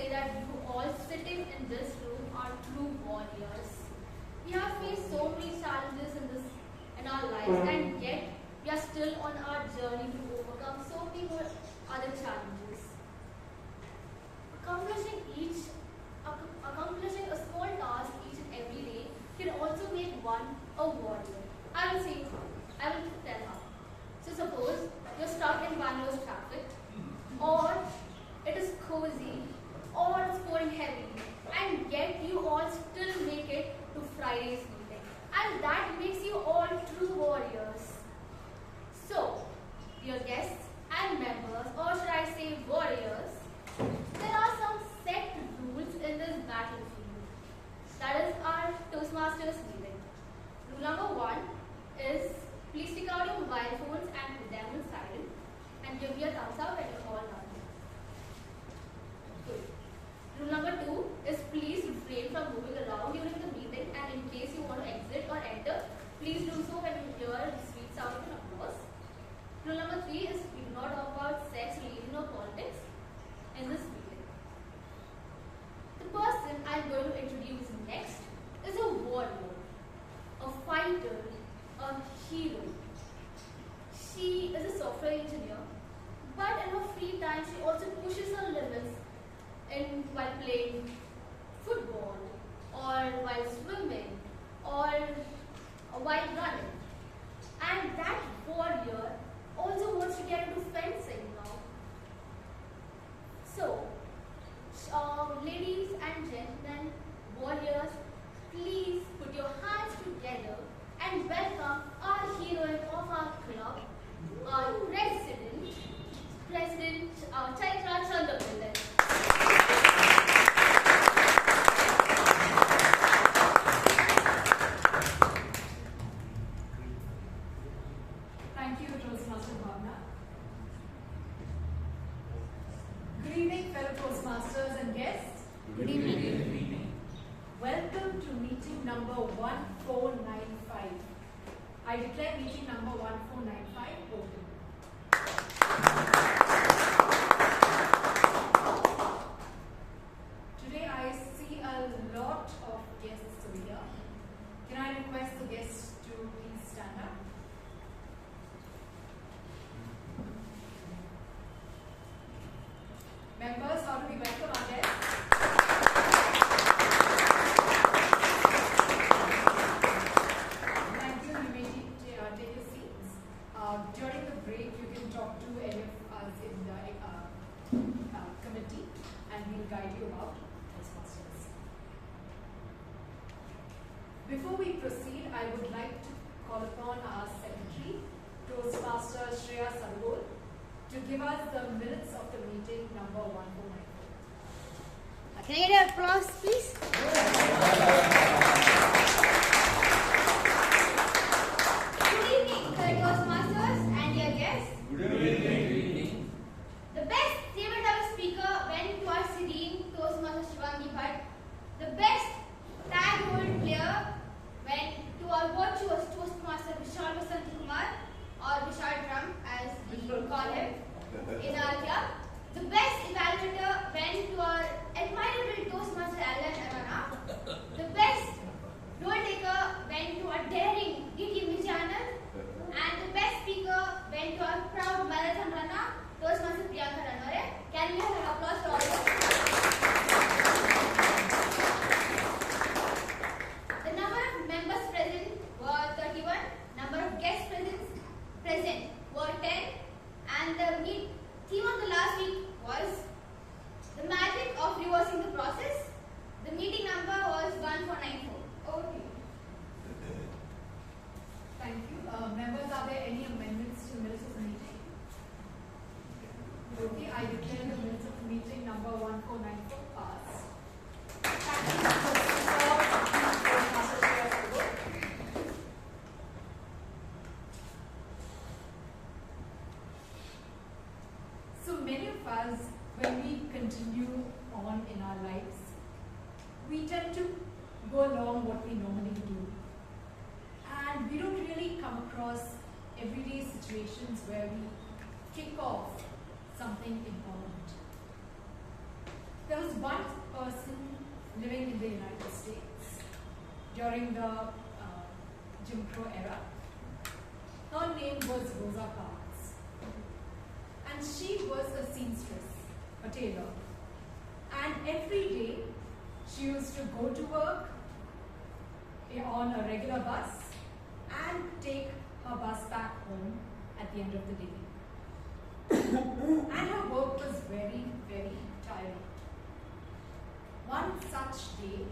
say that you all sitting in this room are true warriors. We have faced so many challenges in our lives, and yet we are still on our journey to overcome so many more other challenges. Accomplishing a small task each and every day can also make one a warrior. I will tell how. So suppose you're stuck in Bangalore's traffic, or it is cozy, or it's pouring heavy, and yet you all still make it to Friday's meeting. And that makes you all true warriors. So, dear guests and members, or should I say warriors, there are some set rules in this battlefield. That is our Toastmasters meeting. Rule number 1 is please take out your mobile phones and put them in silent and give me a thumbs up when you're all done. Good. Rule number 2 is please refrain from moving around during the meeting, and in case you want to exit or enter, please do so when you hear the sweet sound of an applause. Rule number 3 is we do not talk about sex, religion or politics in this meeting. The person I'm going to introduce next is a warrior, a fighter, a hero. She is a software engineer, but in her free time she also pushes her limits while playing football, or while swimming, or while running. And that warrior also wants to get into fencing now. So, ladies and gentlemen, warriors, please put your hands together and welcome our heroine of our club, our President Chaitra Chandapillai. Thank you, Toastmaster Bhavana. Good evening, fellow Toastmasters and guests. Good evening. Welcome to meeting number 1495. I declare meeting number 1495 open. Today I see a lot of guests over here. Can I request the guests to please stand up? Members, how do we welcome our guests? Thank you. You may take your seats. During the break, you can talk to any of us in the committee, and we'll guide you about Toastmasters. Before we proceed, I would like to call upon our secretary, Toastmaster Shreyas K, to give us the minutes of the meeting number 1494. Can I get an applause, please? Good evening, fellow Toastmasters and dear guests. Good evening. The best table tennis speaker went to our serene Toastmaster Shivani Bhatt. The best tag hold player went to our virtuous Toastmaster Kumar, or Vishal Drum as we call him in our club. The best evaluator went to our admirable Toastmaster Aranha. The best role taker went to our daring Vijay, and the best speaker went to our proud marathon runner, Toastmaster Priyanka Rannorey. Can we have an applause for all of them? The number of members present were 31. Number of guests present were 10. And the theme of the last week was the magic of reversing the process. The meeting number was 1494. Over to you. Thank you. Members, are there any amendments to the minutes of the meeting? Okay, I declare the minutes of the meeting number 1494 passed. Thank you, Toastmaster Shreyas K. So many of us, when we continue on in our lives, we tend to go along what we normally do. And we don't really come across everyday situations where we kick off something important. There was one during the Jim Crow era. Her name was Rosa Parks. And she was a seamstress, a tailor. And every day she used to go to work on a regular bus and take her bus back home at the end of the day. And her work was very, very tiring. One such day,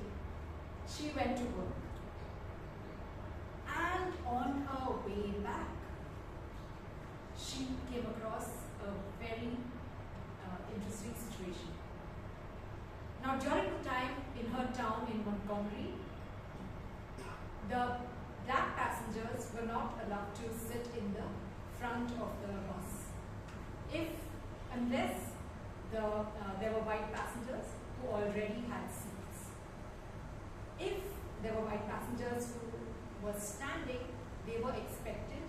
she went to work. And on her way back, she came across a very interesting situation. Now, during the time in her town in Montgomery, the black passengers were not allowed to sit in the front of the bus, unless there were white passengers who already had seats. If there were white passengers who were standing, they were expected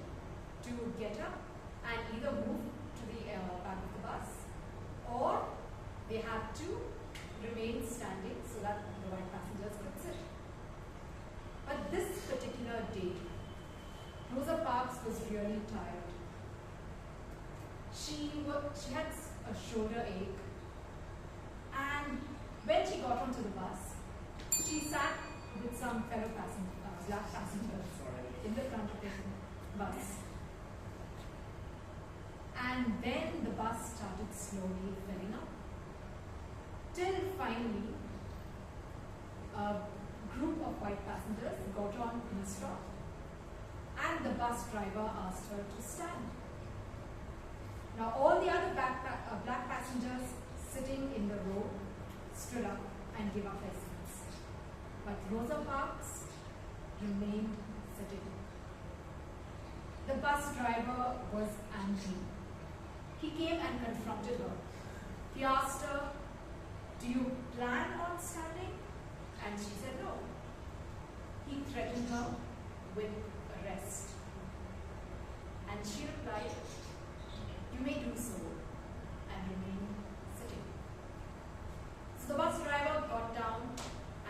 to get up and either move to the back of the bus, or they had to remain standing so that the white passengers could sit. But this particular day, Rosa Parks was really tired. She had a shoulder ache, and when she got onto the bus, she sat with some fellow black passengers in the front of the bus. And then the bus started slowly filling up, till finally a group of white passengers got on in a stop, and the bus driver asked her to stand. Now all the other black passengers sitting in the row stood up and gave up their seats. But Rosa Parks remained sitting. The bus driver was angry. He came and confronted her. He asked her, "Do you plan on standing?" And she said no. He threatened her with arrest. And she replied, "You may do so," and remain sitting. So the bus driver got down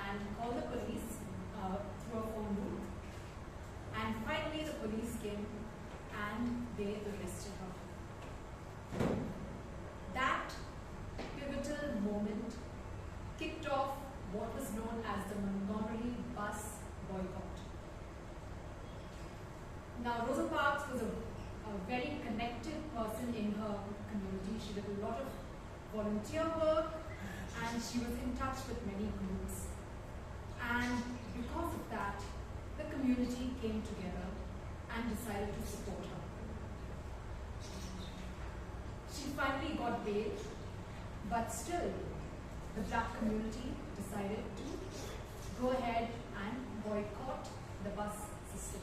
and called the police through a phone booth. And finally the police came and they arrested her. That pivotal moment kicked off what was known as the Montgomery bus boycott. Now, Rosa Parks was a very connected person in her community. She did a lot of volunteer work, and she was in touch with many groups. And because of that, the community came together and decided to support her. She finally got bail, but still, the black community decided to go ahead and boycott the bus system.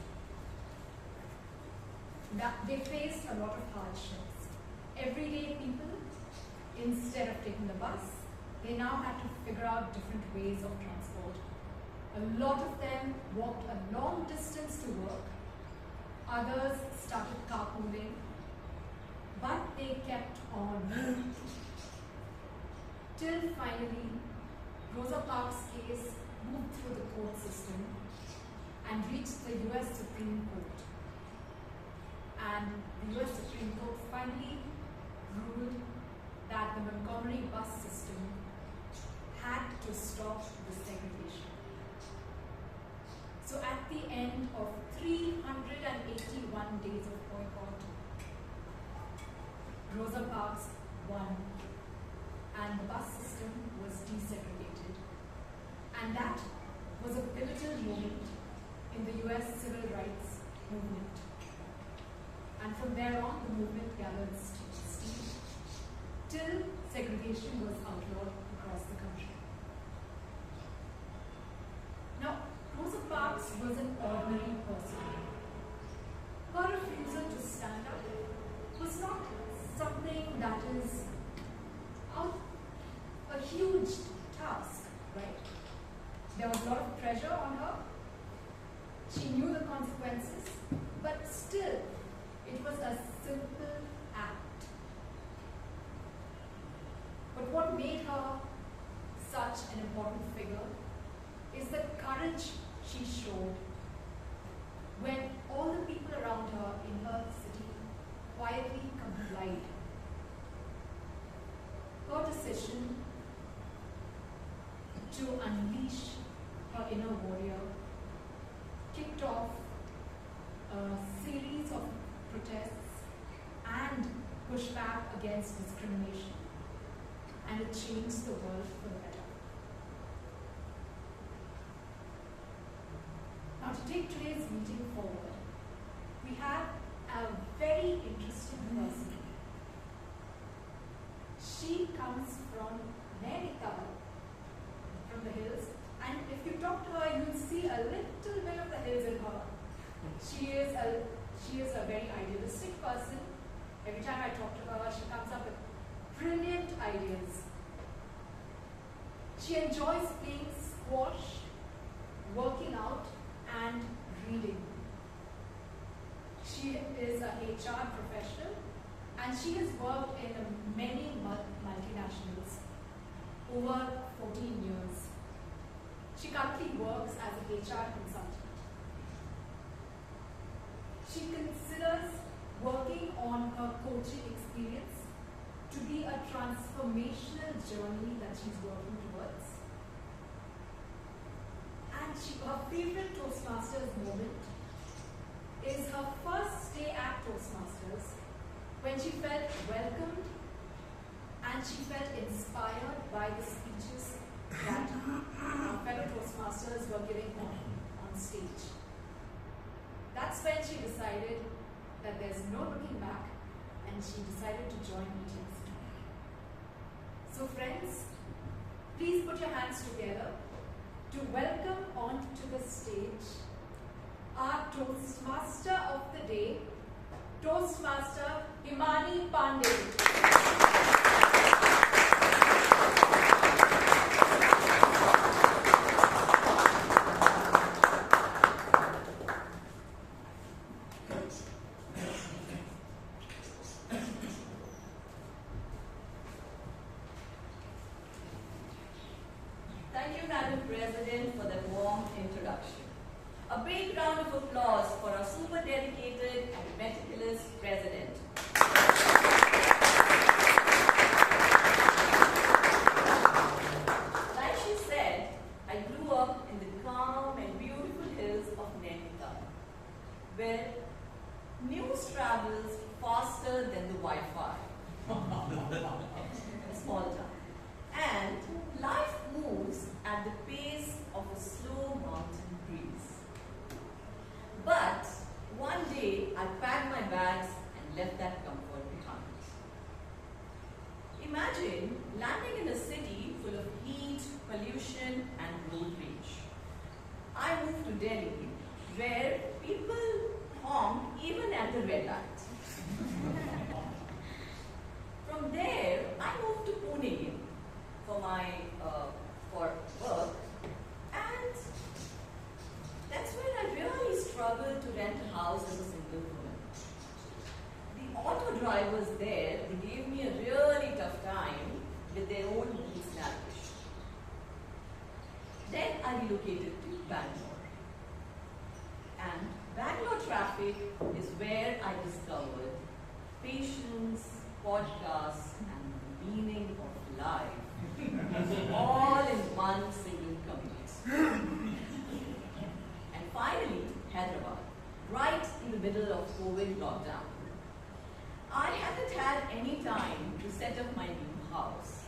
They faced a lot of hardships. Everyday people, instead of taking the bus, they now had to figure out different ways of transport. A lot of them walked a long distance to work. Others started carpooling, but they kept on. Till finally, Rosa Parks' case moved through the court system and reached the US Supreme Court. And the US Supreme Court finally ruled that the Montgomery bus system had to stop the segregation. So at the end of 381 days of boycott, Rosa Parks won, and the bus system was desegregated. And that was a pivotal moment in the US civil rights movement. And from there on, the movement gathered steam till segregation was outlawed across the country. Now, Rosa Parks was an ordinary person. Her refusal to stand up was not something that is a huge task, right? There was a lot of pressure on her. She knew the consequences, but still, it was a simple act. But what made her such an important figure is the courage she showed when all the people around her in her city quietly complied. Her decision to unleash her inner warrior kicked off a series of protests and pushback against discrimination, and it changed the world for the better. Now, to take today's meeting forward, we have a very interesting person. She comes from Nainital, from the hills, and if you talk to her, you'll see a little bit of the hills in her. She is a very idealistic person. Every time I talk to her, she comes up with brilliant ideas. She enjoys playing squash, working out, and reading. She is a HR professional, and she has worked in many multinationals over 14 years. She currently works as a HR consultant. She considers working on her coaching experience to be a transformational journey that she's working towards. And her favorite Toastmasters moment is her first day at Toastmasters, when she felt welcomed and she felt inspired by the speeches that our fellow Toastmasters were giving on stage. That's when she decided that there's no looking back, and she decided to join meetings. So friends, please put your hands together to welcome onto the stage our Toastmaster of the day, Toastmaster Himani Pandey. Thank you, Madam President, for that warm introduction. A big round of applause for our super dedicated and meticulous President. Like she said, I grew up in the calm and beautiful hills of Nainital, where news travels faster than the Wi-Fi. A small town. And life moves at the pace of a slow mountain breeze. But one day I packed my bags and left that comfort behind. Imagine landing in a city full of heat, pollution, and road rage. I moved to Delhi, where people honk even at the red light. From there, I moved to Pune for work, and that's when I really struggled to rent a house as a single woman. The auto drivers there, they gave me a really tough time with their own rules navigation. Then I relocated to Bangalore. And Bangalore traffic is where I discovered patience, podcasts, and the meaning of life. All in one single commute. And finally, Hyderabad, right in the middle of COVID lockdown. I hadn't had any time to set up my new house.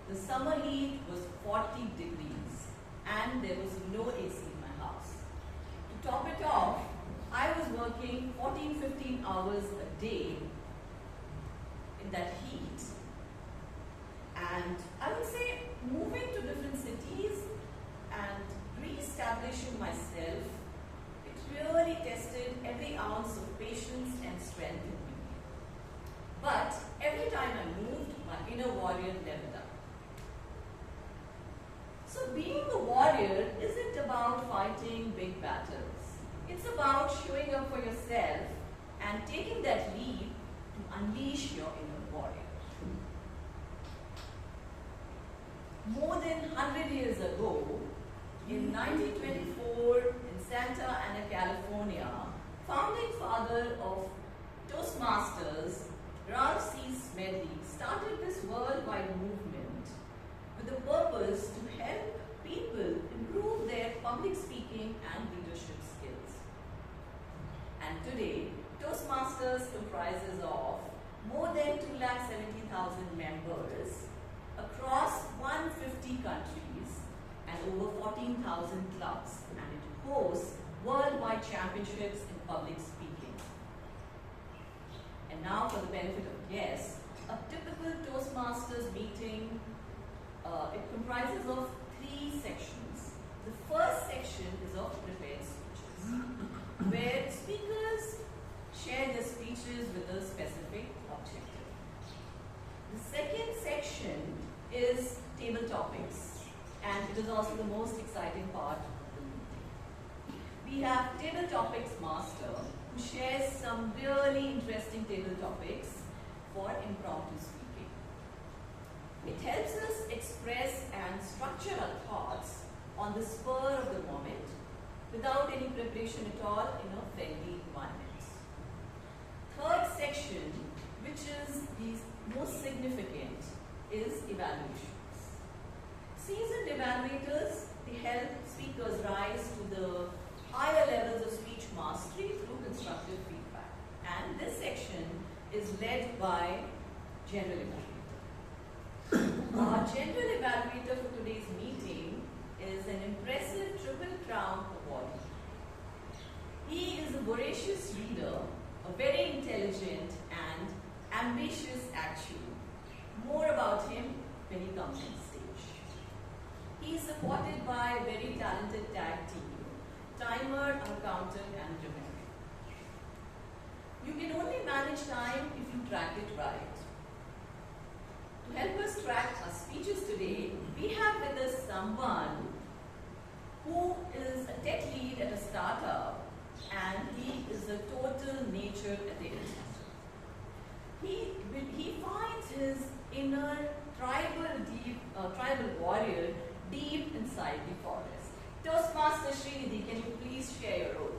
The summer heat was 40 degrees and there was no AC in my house. To top it off, I was working 14-15 hours a day in that heat. And I would say moving to different cities and re-establishing myself, it really tested every ounce of patience and strength in me. But every time I moved, my inner warrior leveled up. So being a warrior isn't about fighting big battles. It's about showing up for yourself and taking that leap to unleash your inner warrior. More than 100 years ago, In 1924, in Santa Ana, California, founding father of Toastmasters, Ralph C. Smedley, started this worldwide movement with the purpose to help people improve their public speaking and leadership skills. And today, Toastmasters comprises of more than 270,000 members across 150 countries and over 14,000 clubs, and it hosts worldwide championships in public speaking. And now, for the benefit of guests, a typical Toastmasters meeting, it comprises of 3 sections. The first section is of prepared speeches, where speakers share their speeches with a specific objective. The second section is table topics, and it is also the most exciting part of the meeting. We have table topics master who shares some really interesting table topics for impromptu speaking. It helps us express and structure our thoughts on the spur of the moment without any preparation at all in a friendly environment. Third section, which is the most significant, is evaluations. Seasoned evaluators, they help speakers rise to the higher levels of speech mastery through constructive feedback. And this section is led by general evaluator. Our general evaluator for today's meeting is an impressive Triple Crown awardee. He is a voracious reader, a very intelligent and ambitious actuary. More about him when he comes on stage. He is supported by a very talented tag team, timer, accountant, and dramatic. You can only manage time if you track it right. To help us track our speeches today, we have with us someone who is a tech lead at a startup, and he is a total nature addict. He finds his inner tribal warrior deep inside the forest. Toastmaster Srinidhi, can you please share your role?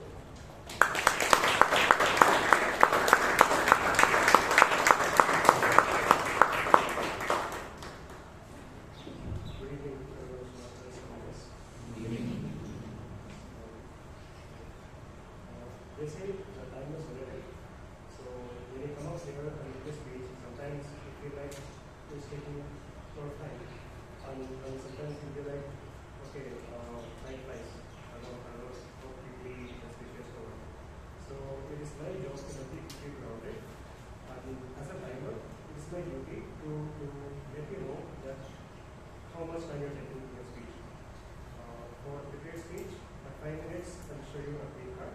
They say the time is relative. So when you come up here and you this speech, sometimes you feel like it's taking a lot of time. And sometimes you feel like, okay, time flies. I know how quickly the speech is over. So it is my job to keep grounded. And as a timer, it is my duty to let you know that how much time you're taking in your speech. For the great speech, at 5 minutes, I'll show you a green card.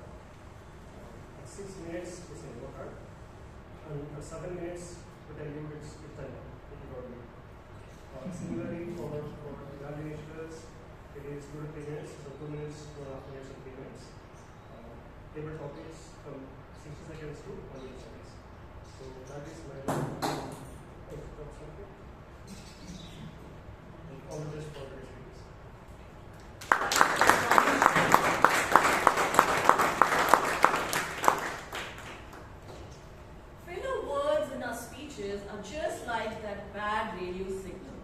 6 minutes is a yellow card, and at 7 minutes, to tell you it's time. Similarly, for evaluators, it is 2 to 3 minutes, so 2 minutes, 2.5 minutes, and 3 minutes. Table topics from 60 seconds to 1 minute seconds. So that is my all the best for the series. Are just like that bad radio signal,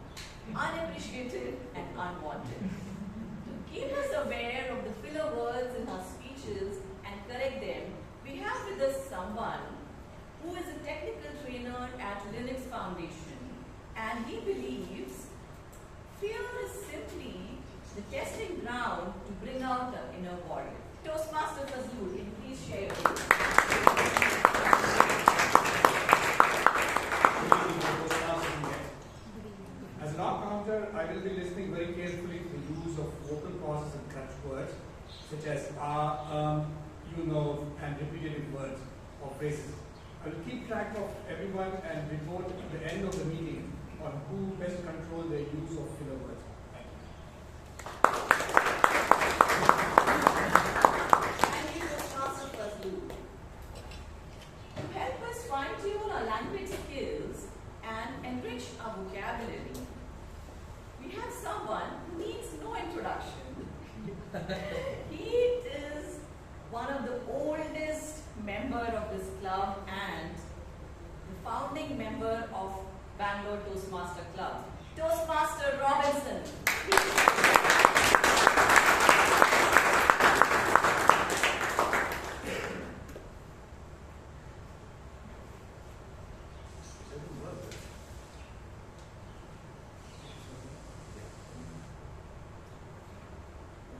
unappreciated and unwanted. To keep us aware of the filler words in our speeches and correct them, we have with us someone who is a technical trainer at Linux Foundation, and he believes fear is simply the testing ground to bring out the inner warrior. Toastmaster Fazlul, can you please share your views? As an off-counter, I will be listening very carefully to the use of vocal pauses and clutch words, such as you know, and repetitive words or phrases. I will keep track of everyone and report at the end of the meeting on who best control their use of filler words. Thank you, Toastmaster Fazlul. To help us fine-tune our language skills and enrich our vocabulary, we have someone who needs no introduction. of Bangalore Toastmasters Club, Toastmaster Robinson.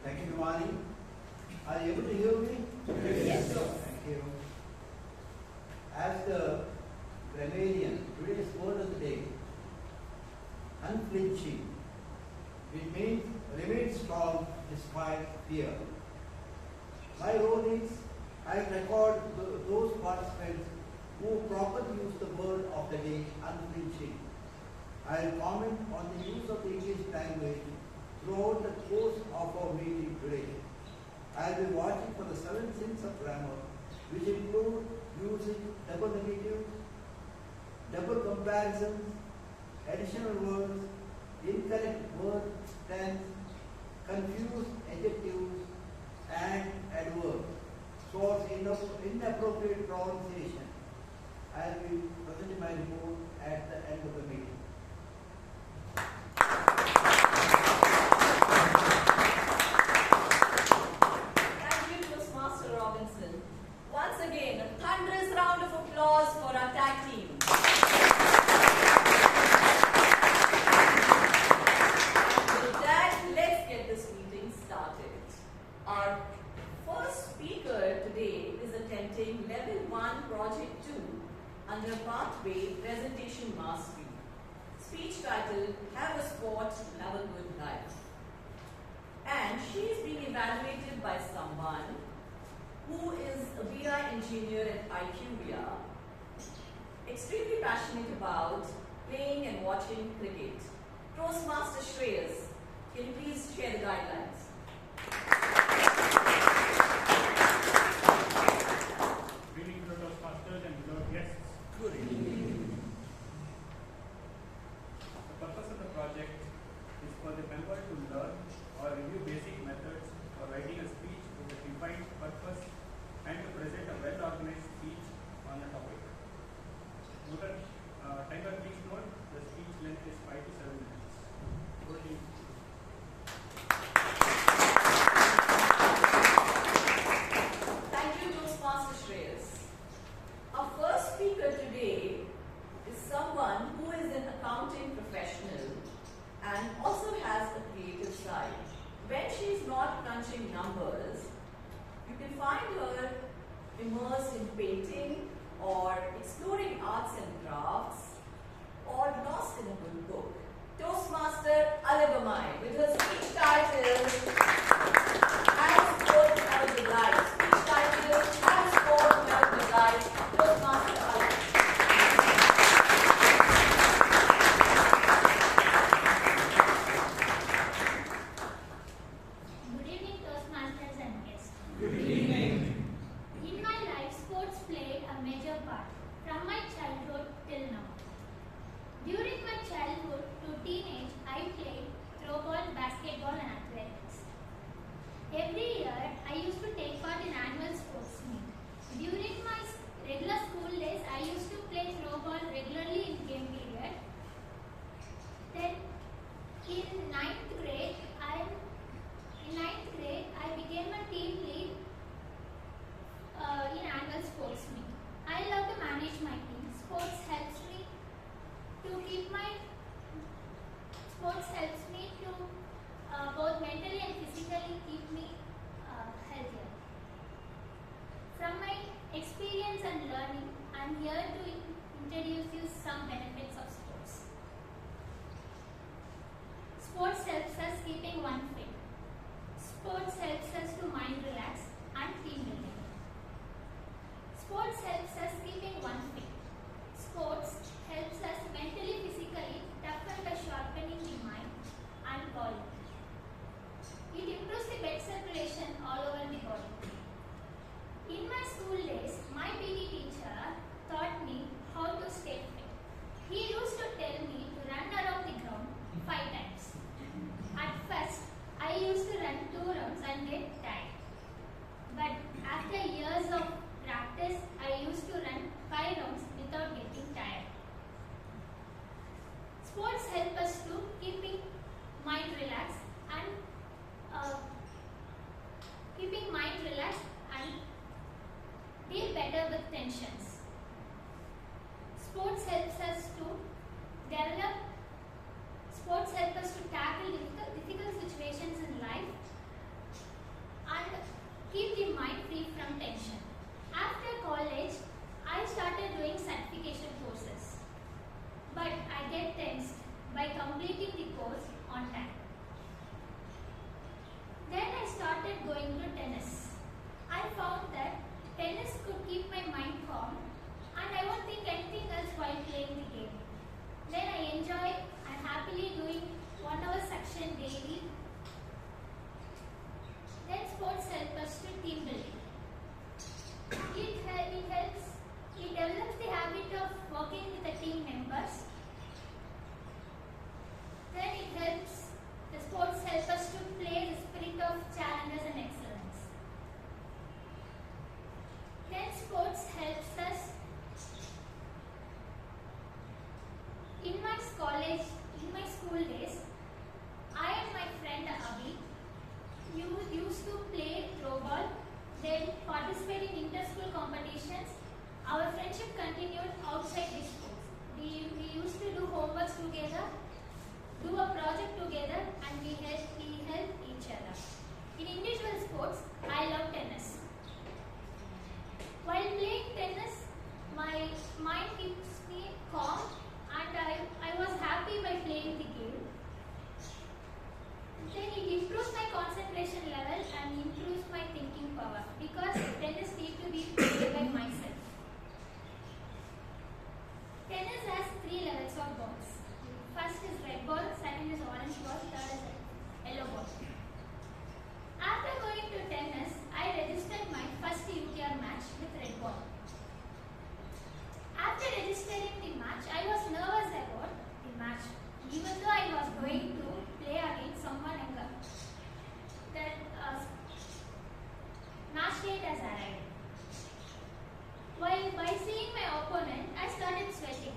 Thank you, Himani. Are you able to hear me? Yes, sir. Thank you. As the grammarian, today's word of the day, unflinching. It means remain strong despite fear. My role is I record those participants who properly use the word of the day, unflinching. I will comment on the use of the English language throughout the course of our meeting today. I will be watching for the 7 sins of grammar, which include using double negatives, double comparisons, additional words, incorrect word tense, confused adjectives, and adverbs. So inappropriate pronunciation. I will be presenting my report at the end of the meeting. Once again, a thunderous round of applause for our tag team. With that, let's get this meeting started. Our first speaker today is attending Level 1 Project 2 under Pathway Presentation Mastery. Speech title, Have a Sport, Have a Good Life. And she is being evaluated by someone who is a BI engineer at IQVIA, extremely passionate about playing and watching cricket. Toastmaster Shreyas, can you please share the guidelines? Good evening to Toastmasters and beloved guests. Good evening. The purpose of the project is for the member to learn or review basic methods for writing a speech with a defined purpose and to present a well-organized speech on the topic. Timer, please note, the speech length is 5 to 7 minutes. Over to you. Thank you, Toastmaster Shreyas. Our first speaker today is someone who is an accounting professional and also has a creative side. When she is not crunching numbers, you can find her immersed in painting or exploring arts and crafts or lost in a good book. Toastmaster Alagammai with her speech title, Have a Sport, Have a Good Life. Speech title, Have a Sport, Have a Good Life. Toastmaster Alagammai. Good evening, Toastmasters and guests. Good evening. In my life, sports played a major part from my childhood till now. During my childhood to teenage, I played throwball, basketball, and athletics. Every year, I used to take part in annual sports meet. During my regular school days, I used to play throwball regularly in game period. Then, in ninth grade, I became a team lead in annual sports meet. I love to manage my team. Sports helps me to both mentally and physically keep me healthier. From my experience and learning, I am here to introduce you some benefits of sports. Sports helps us keeping one fit. Sports helps us to mind relax and team building. Sports helps us keeping one fit. Sports helps us mentally, physically, toughen by sharpening the mind and body. It improves the blood circulation all over the body. In my school days, my PT teacher taught me how to stay fit. He Sports help us to keeping mind relaxed and deal better with tensions. Sports helps us to develop. Sports help us to tackle difficult situations in life and keep the mind free from tension. After college, I started doing certification courses, but I get tensed by completing the course on time. Then I started going to tennis. I found that tennis could keep my mind calm and I won't think anything else while playing the game. Then I enjoy and happily doing 1 hour section daily. Then sports help us to team building. It develops the habit of working with the team members. Then the sports help us to play the spirit of challenges and excellence. Then sports helps us in my school days. I and my friend Abhi used to play throw ball, then participate in inter-school competitions. Our friendship continued outside the sports. We used to do homeworks together, do a project together, and we help each other. In individual sports, I love tennis. While playing tennis, my mind keeps me calm and I was happy by playing the game. Then it improves my concentration level and improves my thinking power because tennis needs to be played by myself. Tennis has 3 levels of balls. First is red ball, second is orange ball, third is yellow ball. After going to tennis, I registered my first UTR match with red ball. After registering the match, I was nervous about the match, even though I was going to play against someone younger. That match date has arrived. While by seeing my opponent, I started sweating.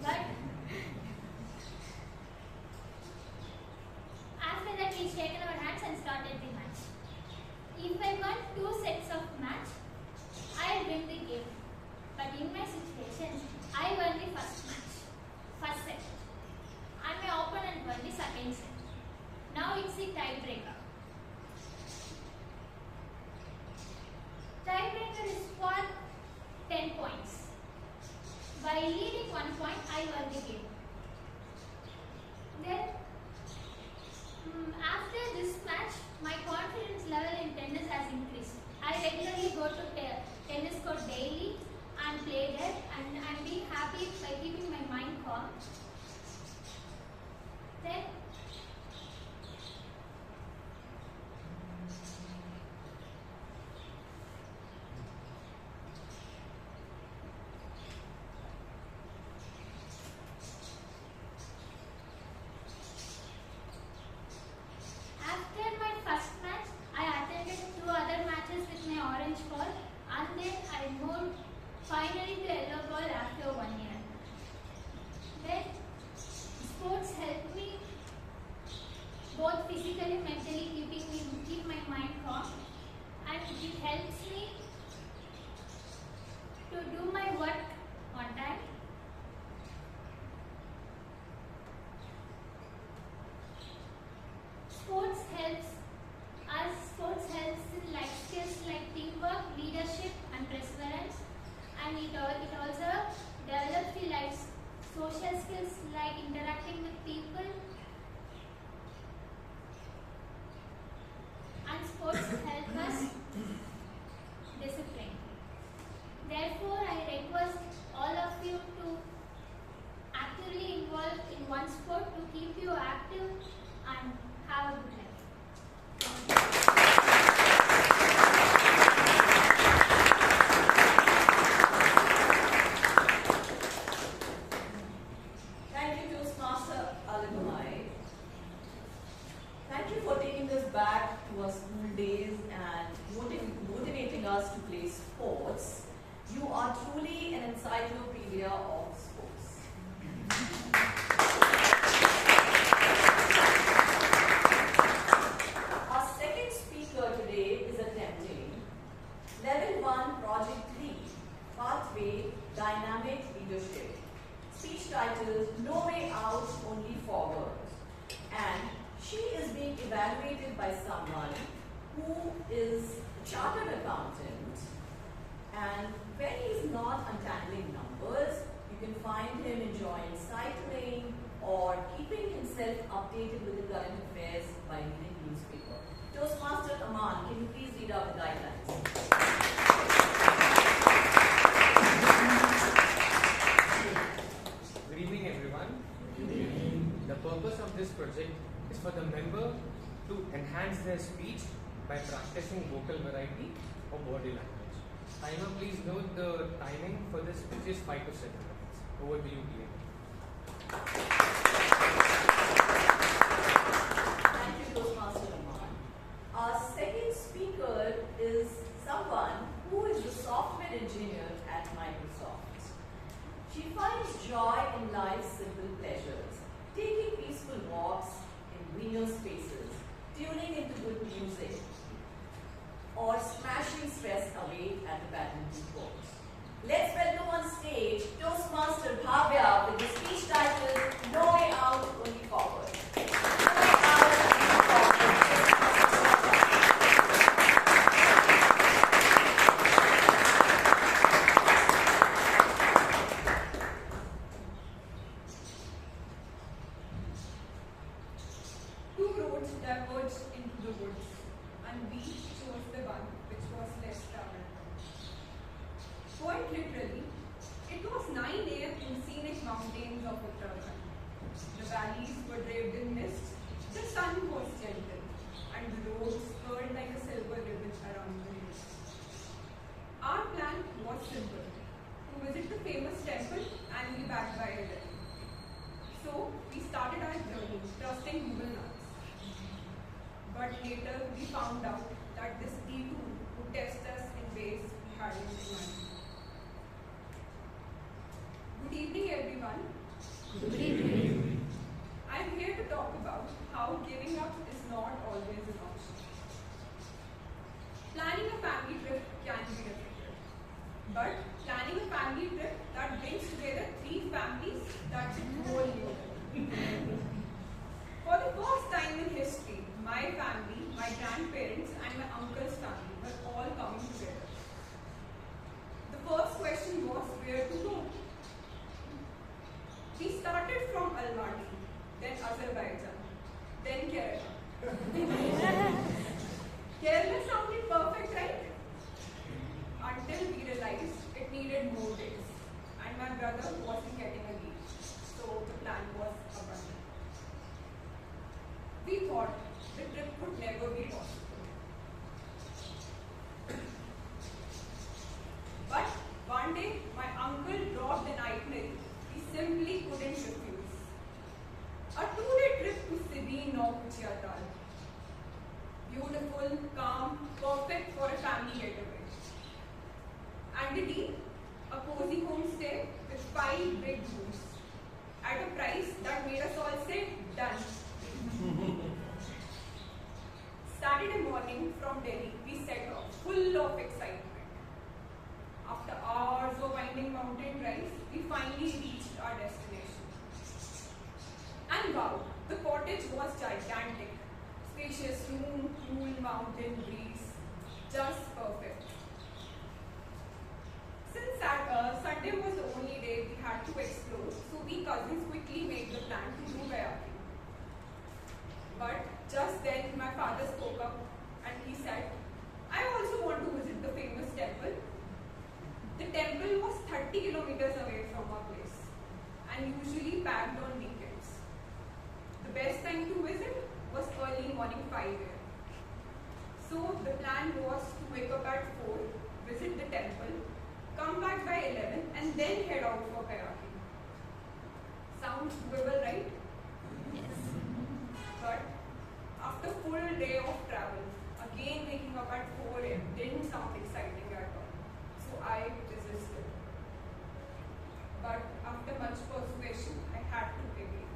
But after that, we shaken our hands and started the match. If I won 2 sets of match, I win the game. But in my situation, I won the first set, and my opponent won the second set. Now it's the tiebreaker. Tiebreaker is for 10 points. By leading 1 point, I won the game. Then, after this match, my confidence level in tennis has increased. I regularly go to tennis court daily and play there, and I'm being happy by keeping my mind calm. Then, after my first match, I attended 2 other matches with my orange ball, and then I moved finally to yellow ball after 1 year. Then sports help me both physically, mentally, keep my mind calm, and it helps me to do my work on time. Sports helps in life skills like teamwork, leadership, and perseverance, and it also develops the life social skills like interacting with people. And sports help us discipline. Therefore, I request all of you to actively involve in one sport to keep you active and have a good life. Thank you, Toastmaster Alagammai. Thank you for taking us back to our school days and motivating us to play sports. You are truly an encyclopedia of sports. no way out, only forward. And she is being evaluated by someone who is a chartered accountant. And when he's not untangling numbers, you can find him enjoying cycling or keeping himself updated with the current affairs by reading newspaper. Toastmaster Anand, can you please read out the guidelines? Good evening, everyone. The purpose of this project is for the member to enhance their speech by practicing vocal variety or body language. Timer, please note the timing for this, which is 5 to 7 minutes. Over to you, PM. Thank you, Toastmaster Anand. Our second speaker is someone who is the software engineer at Microsoft. She finds joy in life's simple pleasures, taking peaceful walks in greener spaces, tuning into good music, or smashing stress away at the badminton court. Let's welcome on stage Toastmaster Bhavya with the speech titled No Way Out, Only Forward. No way out, only forward. Two roads diverged into the woods, and we chose the one which was less traveled. Quite literally, it was 9 a.m. in scenic mountains of Uttarakhand. The valleys were draped in mist, the sun was gentle, and the roads curled like a silver ribbon around the hills. Our plan was simple: to visit the famous temple and be back by 11. So we started our journey, trusting Google Maps. But later we found out that this detour would test us in ways we hadn't imagined. Good evening, everyone. Good evening. I'm here to talk about how giving up is not always an option. Planning a family trip can be difficult, but planning a family trip that brings together 3 families, that's a whole new level. For the first time in history, my family, my grandparents, and my uncle's family were all coming together. The first question was where to go. We started from Almaty, then Azerbaijan, then Kerala. Kerala sounded perfect, right? Until we realized it needed more days, and my brother wasn't getting a leave, so the plan was abandoned. We thought the trip would never be possible. But one day, my uncle dropped an itinerary we simply couldn't refuse. A 2-day trip to Sibin of Chaitra. Beautiful, calm, perfect for a family getaway. And the deal? A cozy homestay with 5 big rooms at a price that made us all say, done. Saturday morning from Delhi, we set off, full of excitement. After hours of winding mountain drives, we finally reached our destination. And wow, the cottage was gigantic. Spacious room, cool mountain breeze, just perfect. Since Sunday was the only day we had to explore, so we cousins quickly made the plan to do kayaking. But just then my father spoke up and he said, I also want to visit the famous temple. The temple was 30 kilometers away from our place and usually packed on weekends. The best time to visit was early morning 5 a.m. So the plan was to wake up at 4, visit the temple, come back by 11 and then head out for kayaking. Sounds doable, right? Yes. But after full day of travel, again waking up at 4 a.m. didn't sound exciting at all. So I resisted. But after much persuasion, I had to agree.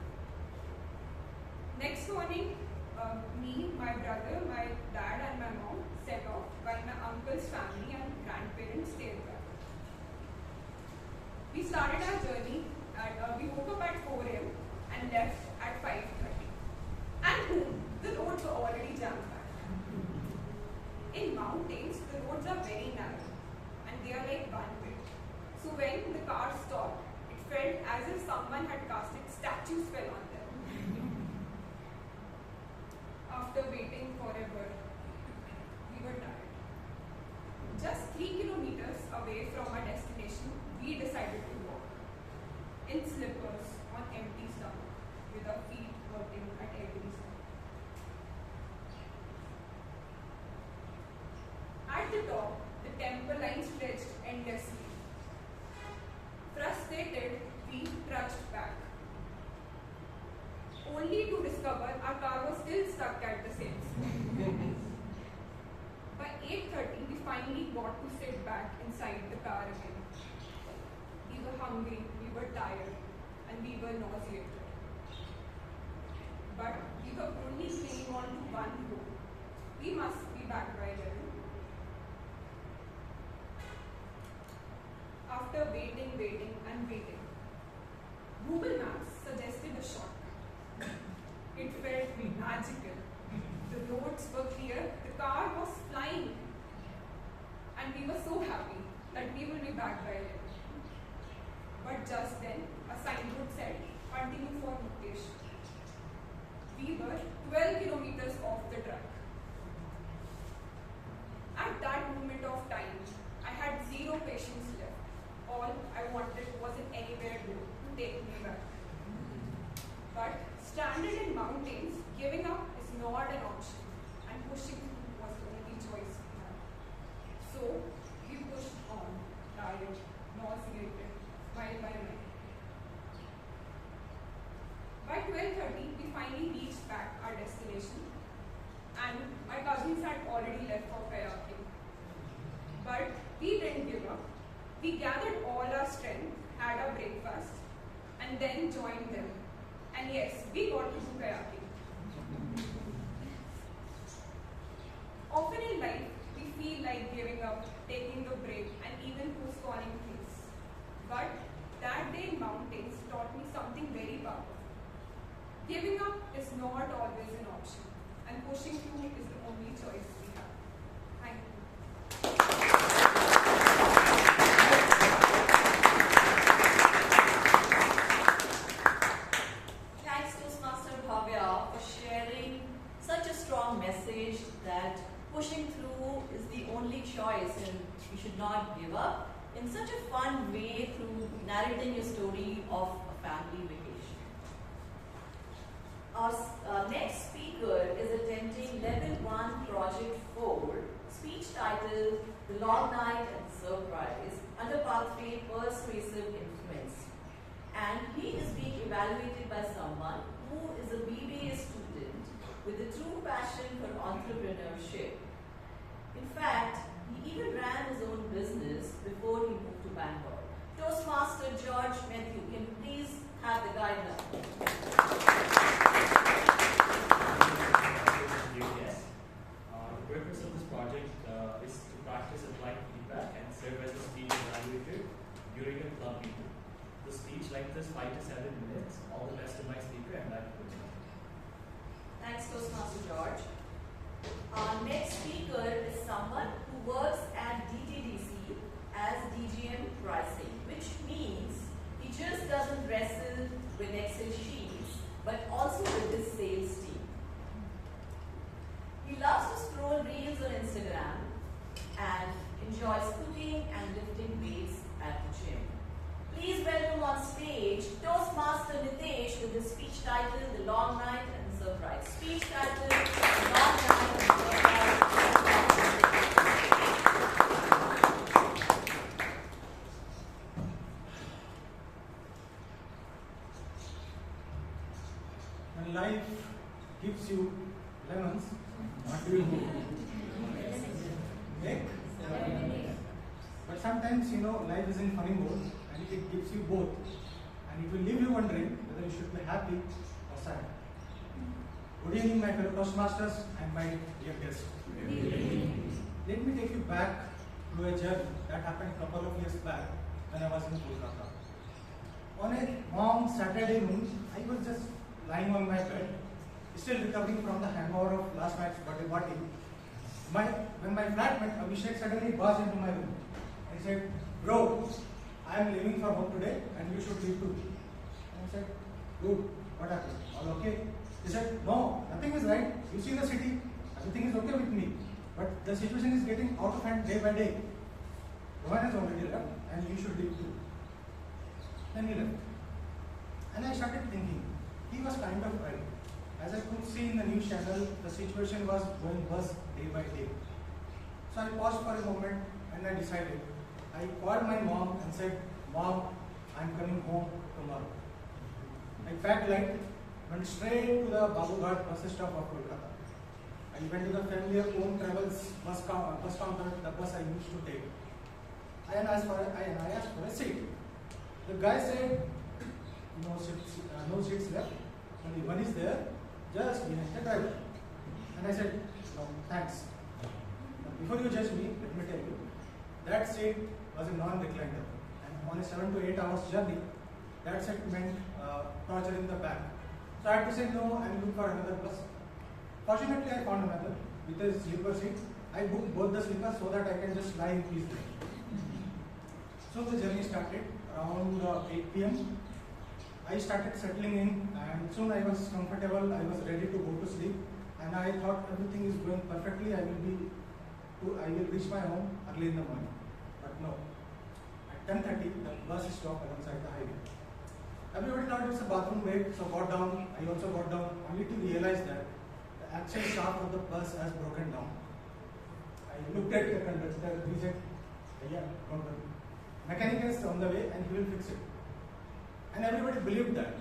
Next morning, me, my brother, my dad and my mom set off while my uncle's family and grandparents stayed back. We started our journey we woke up at 4 a.m. only to discover our car was still stuck at the same spot. By 8:30, we finally got to sit back inside the car again. We were hungry, we were tired, and we were nauseated. But we were only clinging on to one hope. We must be back by 11. After waiting, and waiting, Google Maps suggested a shortcut. It felt magical. The roads were clear, the car was flying, and we were so happy that we will be back by 11. But just then, a signboard said, "Continue for Nitesh." We were 12 kilometers off the track. At that moment of time, I had zero patience left. All I wanted was an anywhere to take me back. But stranded in mountains, giving up is not an option, and pushing through was the only choice we had. So we pushed on, tired, nauseated, mile by mile. By 12:30, we finally reached back our destination, and my cousins had already left for kayaking. But we didn't give up. We gathered all our strength, had our breakfast, and then joined them. And yes, we got to do kayaking. Often in life, we feel like giving up, taking a break, and even postponing things. But that day in mountains taught me something very powerful. Giving up is not always an option, and pushing through is the only choice we have. Thank you. Thanks, Toastmaster Bhavya, for sharing such a strong message that pushing through is the only choice and you should not give up in such a fun way through narrating your story of a family vacation. Our next speaker is attending Level 1 Project 4, speech titled The Long Night and Surprise, under pathway Persuasive Influence. And he is being evaluated by someone who is a BBA student with a true passion for entrepreneurship. In fact, he even ran his own business before he moved to Bangalore. Toastmaster George Matthew, can you please have the guide now? Yes. The purpose of this project is to practice applied feedback and serve as a speech evaluator during a club meeting. The speech length is 5 to 7 minutes. All the best to my speaker and back to you. Thanks, Toastmaster George. Our next speaker is someone who works at DTDC as DGM pricing, which means he just doesn't wrestle with Excel sheets, but also with his sales team. He loves to scroll reels on Instagram and enjoys cooking and lifting weights at the gym. Please welcome on stage Toastmaster Nitesh with his speech titled The Long Night and Surprise. Speech titled The Long Night and Surprise. When life gives you lemons, what do you do? Make? But sometimes, life is in funny mode and it gives you both. And it will leave you wondering whether you should be happy or sad. Good evening, my fellow Toastmasters and my dear guests. Let me take you back to a journey that happened a couple of years back when I was in Kolkata. On a warm Saturday noon, I was just lying on my bed, still recovering from the hangover of last night's birthday party. When my flatmate Abhishek suddenly burst into my room and said, "Bro, I am leaving for home today and you should leave too." And I said, "Dude, what happened? All okay?" He said, "No, nothing is right. You see the city, everything is okay with me. But the situation is getting out of hand day by day. Bhavana has already left and you should leave too." Then he left. And I started thinking, he was kind of right. As I could see in the news channel, the situation was going worse day by day. So I paused for a moment and I decided. I called my mom and said, "Mom, I'm coming home tomorrow." I packed light, went straight to the Babughat bus stop of Kolkata. I went to the familiar own travels bus counter, the bus I used to take. I asked for a seat. The guy said, no seats left, only one is there, just behind the driver. And I said, no, thanks. But before you judge me, let me tell you, that seat was a non-recliner. And on a 7 to 8 hours journey, that seat meant torture in the back. So I had to say no and look for another bus. Fortunately, I found another with a sleeper seat. I booked both the sleepers so that I can just lie in peace there. So the journey started around 8 PM. I started settling in and soon I was comfortable, I was ready to go to sleep and I thought everything is going perfectly, I will reach my home early in the morning. But no, at 10:30 the bus stopped alongside the highway. Everybody thought it's a bathroom wait, so got down, I also got down only to realize that the actual shaft of the bus has broken down. I looked at the conductor, he said, yeah, don't worry. Mechanic is on the way and he will fix it. And everybody believed that.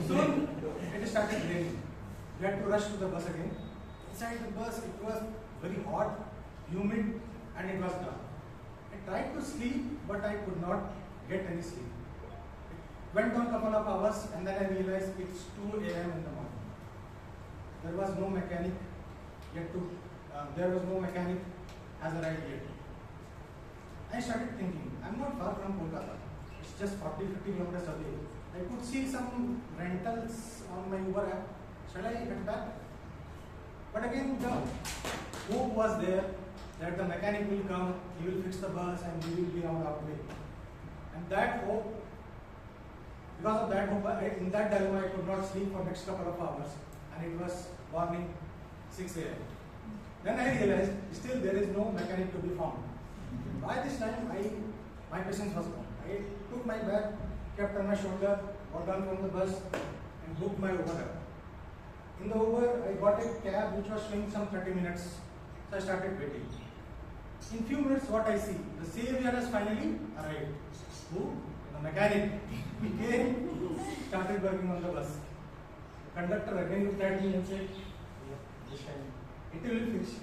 Soon it started raining. We had to rush to the bus again. Inside the bus it was very hot, humid and it was dark. I tried to sleep but I could not get any sleep. It went on a couple of hours and then I realized it's 2 AM in the morning. There was no mechanic has arrived yet. I started thinking, I'm not far from Kolkata. It's just 40-50 kilometers away. I could see some rentals on my Uber app. Shall I get back? But again, the hope was there that the mechanic will come, he will fix the bus and we will be on our way. And that hope, because of that hope, in that dilemma I could not sleep for next couple of hours and it was morning 6 AM. Then I realized still there is no mechanic to be found. By this time, my patience was gone. I took my bag, kept on my shoulder, got down from the bus, and booked my Uber. In the Uber, I got a cab which was showing some 30 minutes, so I started waiting. In few minutes, what I see, the savior has finally arrived. Who? The mechanic. He came, started working on the bus. The conductor again looked at me and said, this time, it will fix.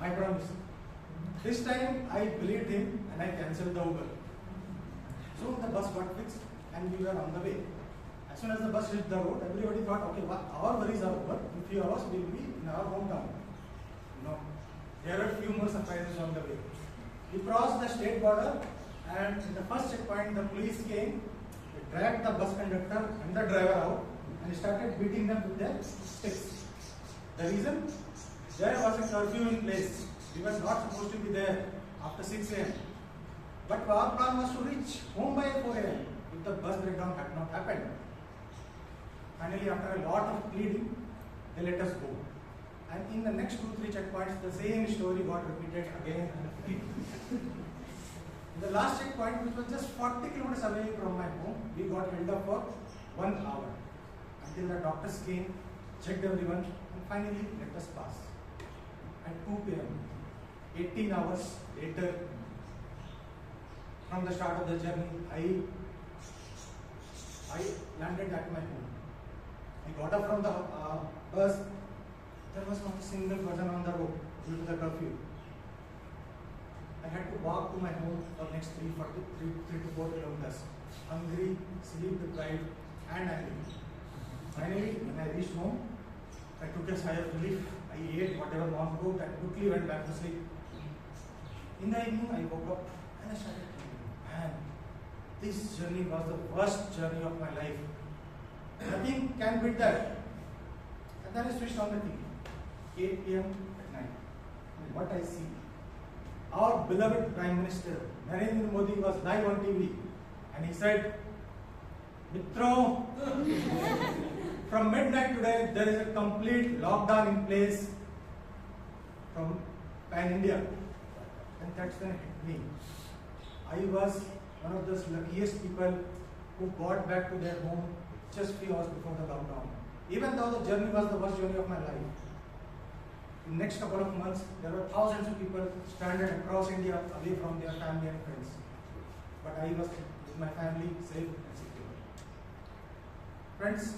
My promise. This time I believed him and I cancelled the Uber. So the bus got fixed and we were on the way. As soon as the bus hit the road, everybody thought, okay, our worries are over. In few hours we will be in our hometown. No. There were few more surprises on the way. We crossed the state border and in the first checkpoint the police came, they dragged the bus conductor and the driver out and started beating them with their sticks. The reason? There was a curfew in place. We were not supposed to be there after 6 AM. But our plan was to reach home by 4 AM if the bus breakdown had not happened. Finally, after a lot of pleading, they let us go. And in the next 2-3 checkpoints, the same story got repeated again and again. In the last checkpoint, which was just 40 kilometers away from my home, we got held up for 1 hour until the doctors came, checked everyone, and finally let us pass. At 2 PM, 18 hours later, from the start of the journey, I landed at my home. I got up from the bus. There was not a single person on the road due to the curfew. I had to walk to my home for the next 3 to 4 kilometers. Hungry, sleep deprived, and angry. Finally, when I reached home, I took a sigh of relief. I ate whatever mom cooked and quickly went back to sleep. In the evening, I woke up and I started thinking, man, this journey was the worst journey of my life. Nothing can beat that. And then I switched on the TV. 8 PM at night. And what I see, our beloved Prime Minister, Narendra Modi, was live on TV. And he said, Mitro, from midnight today, there is a complete lockdown in place from pan-India. And that's when it hit me. I was one of those luckiest people who got back to their home just few hours before the lockdown. Even though the journey was the worst journey of my life. In the next couple of months, there were thousands of people stranded across India away from their family and friends. But I was with my family safe and secure. Friends,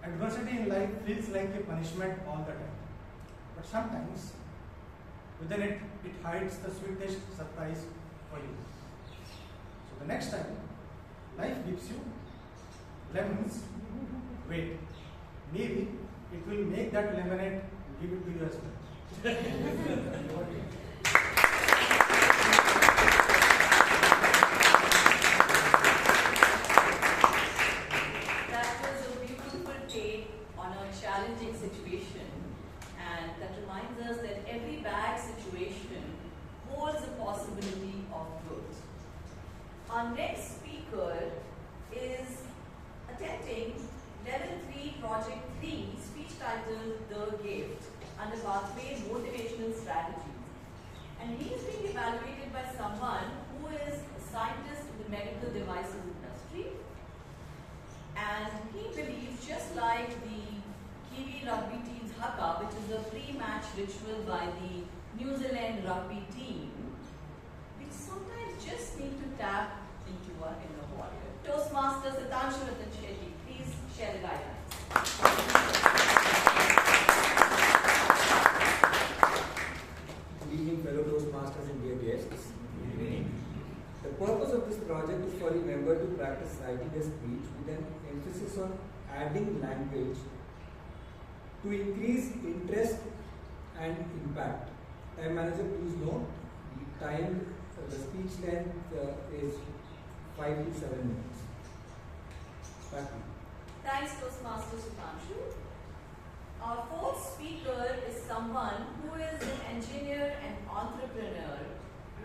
adversity in life feels like a punishment all the time. But sometimes, within it, it hides the sweetest surprise for you. So the next time life gives you lemons, wait. Maybe it will make that lemonade give it to you as well. That was a beautiful take on a challenging situation, and that reminds us that every bad situation holds a possibility of good. Our next speaker is attending Level 3 Project 3 speech titled The Gift under Pathway Motivational Strategies. And he is being evaluated by someone who is a scientist in the medical devices industry. And he believes, just like the Kiwi rugby team's haka, which is a pre-match ritual by the New Zealand rugby team, we sometimes just need to tap into our inner warrior. Toastmaster Sitanshu Ratan Shetty, please share the guidelines. Good evening, fellow Toastmasters and dear guests. Good evening. The purpose of this project is for the member to practice writing a speech with an emphasis on adding language to increase interest and impact. Time manager, please note, the time, the speech length is 5 to 7 minutes. Back to you. Thanks, Toastmaster Sitanshu. Our fourth speaker is someone who is an engineer and entrepreneur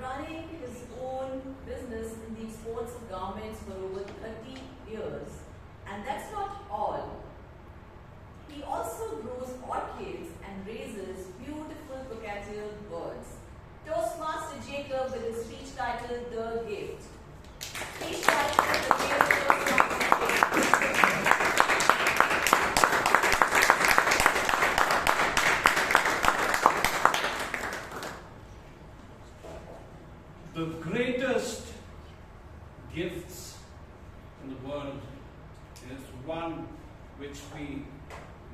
running his own business in the exports of garments for over 30 years. And that's not all. He also grows orchids and raises beautiful cockatiel birds. Toastmaster Jacob with his speech titled The Gift. Speech titled The Gift. The greatest gifts in the world is one which we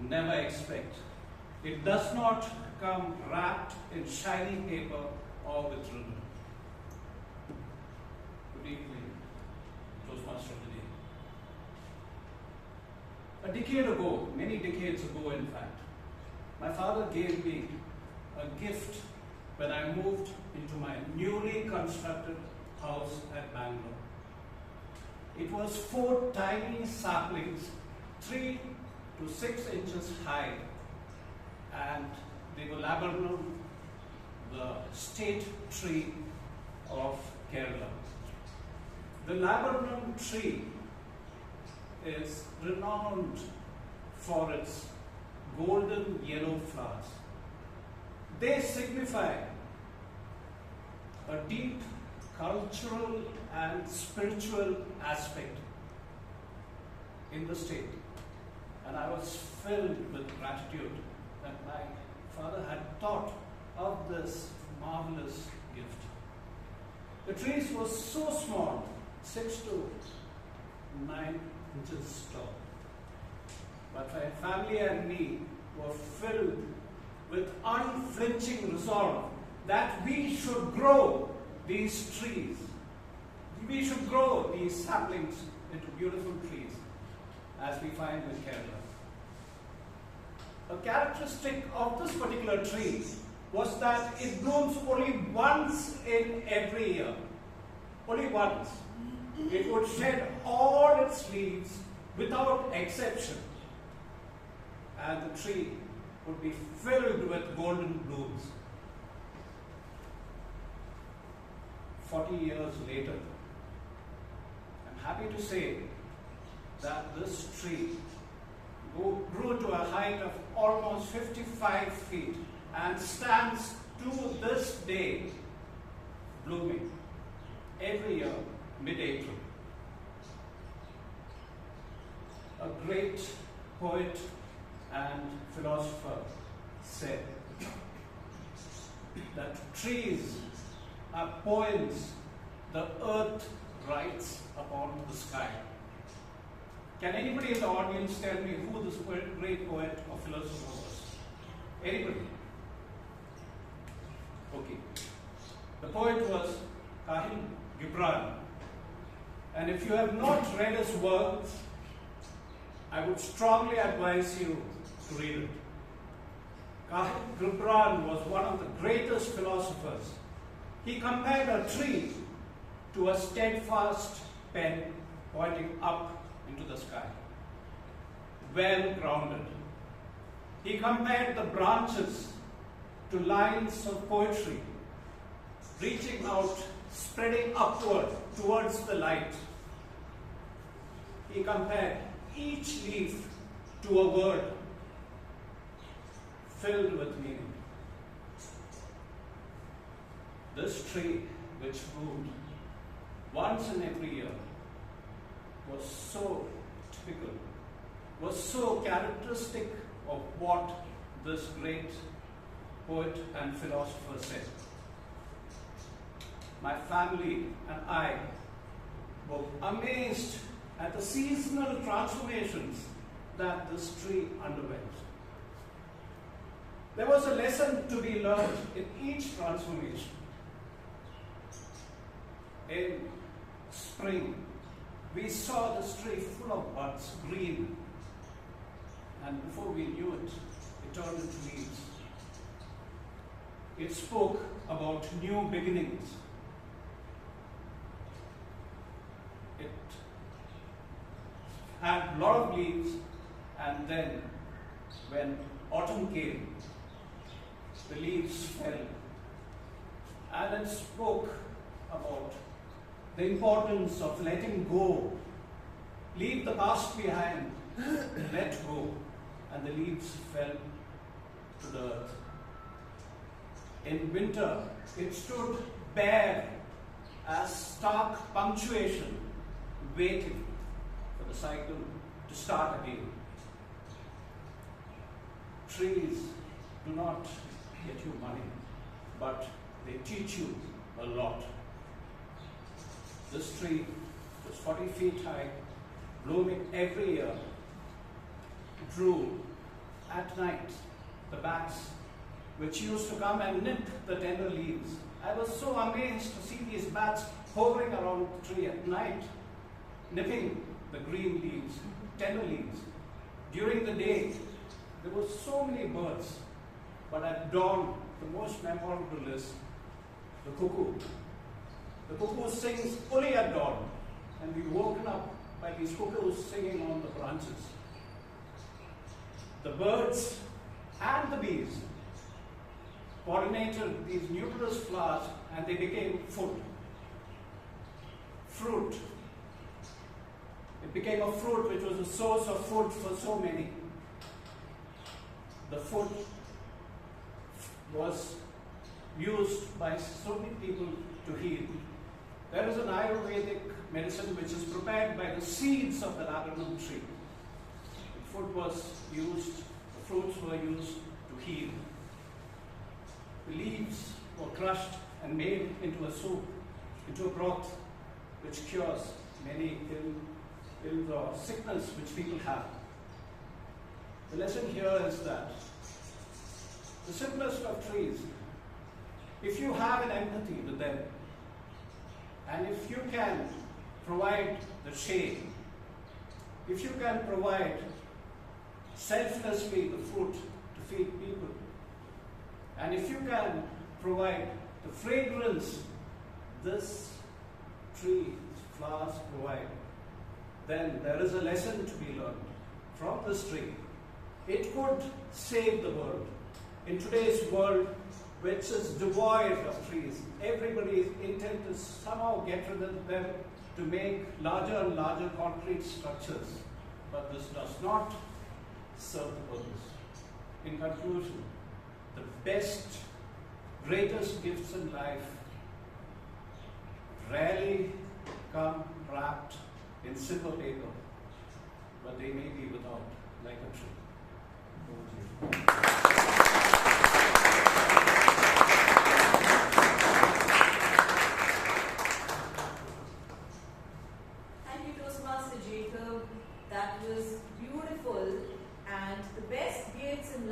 never expect. It does not come wrapped in shiny paper or with ribbon. Good evening, Toastmaster of the day. A decade ago, many decades ago in fact, my father gave me a gift when I moved into my newly constructed house at Bangalore. It was 4 tiny saplings, 3 to 6 inches high, and they were laburnum, the state tree of Kerala. The laburnum tree is renowned for its golden yellow flowers. They signify a deep cultural and spiritual aspect in the state. And I was filled with gratitude that my father had thought of this marvelous gift. The trees were so small, 6 to 9 inches tall. But my family and me were filled with unflinching resolve that we should grow these trees. We should grow these saplings into beautiful trees, as we find in Kerala. A characteristic of this particular tree was that it blooms only once in every year. Only once. It would shed all its leaves without exception, and the tree would be filled with golden blooms. 40 years later, I'm happy to say that this tree grew to a height of almost 55 feet and stands to this day blooming every year, mid-April. A great poet and philosopher said that trees are poems the earth writes upon the sky. Can anybody in the audience tell me who this great poet or philosopher was? Anybody? Okay. The poet was Kahlil Gibran. And if you have not read his works, I would strongly advise you to read it. Kahlil Gibran was one of the greatest philosophers. He compared a tree to a steadfast pen pointing up into the sky, well grounded. He compared the branches to lines of poetry, reaching out, spreading upward towards the light. He compared each leaf to a word filled with meaning. This tree, which bloomed once in every year, was so typical, was so characteristic of what this great poet and philosopher said. My family and I were amazed at the seasonal transformations that this tree underwent. There was a lesson to be learned in each transformation. In spring, we saw this tree full of buds, green, and before we knew it, it turned into leaves. It spoke about new beginnings. It had a lot of leaves, and then when autumn came, the leaves fell, and it spoke about the importance of letting go. Leave the past behind, let go, and the leaves fell to the earth. In winter, it stood bare as stark punctuation, waiting for the cycle to start again. Trees do not get you money, but they teach you a lot. This tree was 40 feet high, blooming every year, drew at night the bats which used to come and nip the tender leaves. I was so amazed to see these bats hovering around the tree at night, nipping the green leaves, tender leaves. During the day, there were so many birds, but at dawn, the most memorable is the cuckoo. The cuckoo sings only at dawn, and we woken up by these cuckoos singing on the branches. The birds and the bees pollinated these numerous flowers, and they became food. Fruit. It became a fruit which was a source of food for so many. The food was used by so many people to heal. There is an Ayurvedic medicine which is prepared by the seeds of the Alagammai tree. The food was used, the fruits were used to heal. The leaves were crushed and made into a soup, into a broth, which cures many ills or sickness which people have. The lesson here is that the simplest of trees, if you have an empathy with them, and if you can provide the shade, if you can provide selflessly the food to feed people, and if you can provide the fragrance this tree, flowers provide, then there is a lesson to be learned from this tree. It could save the world. In today's world, which is devoid of trees, everybody's intent is somehow get rid of them to make larger and larger concrete structures. But this does not serve the purpose. In conclusion, the best, greatest gifts in life rarely come wrapped in silver paper, but they may be without, like a tree. Thank you, Toastmaster Jacob. That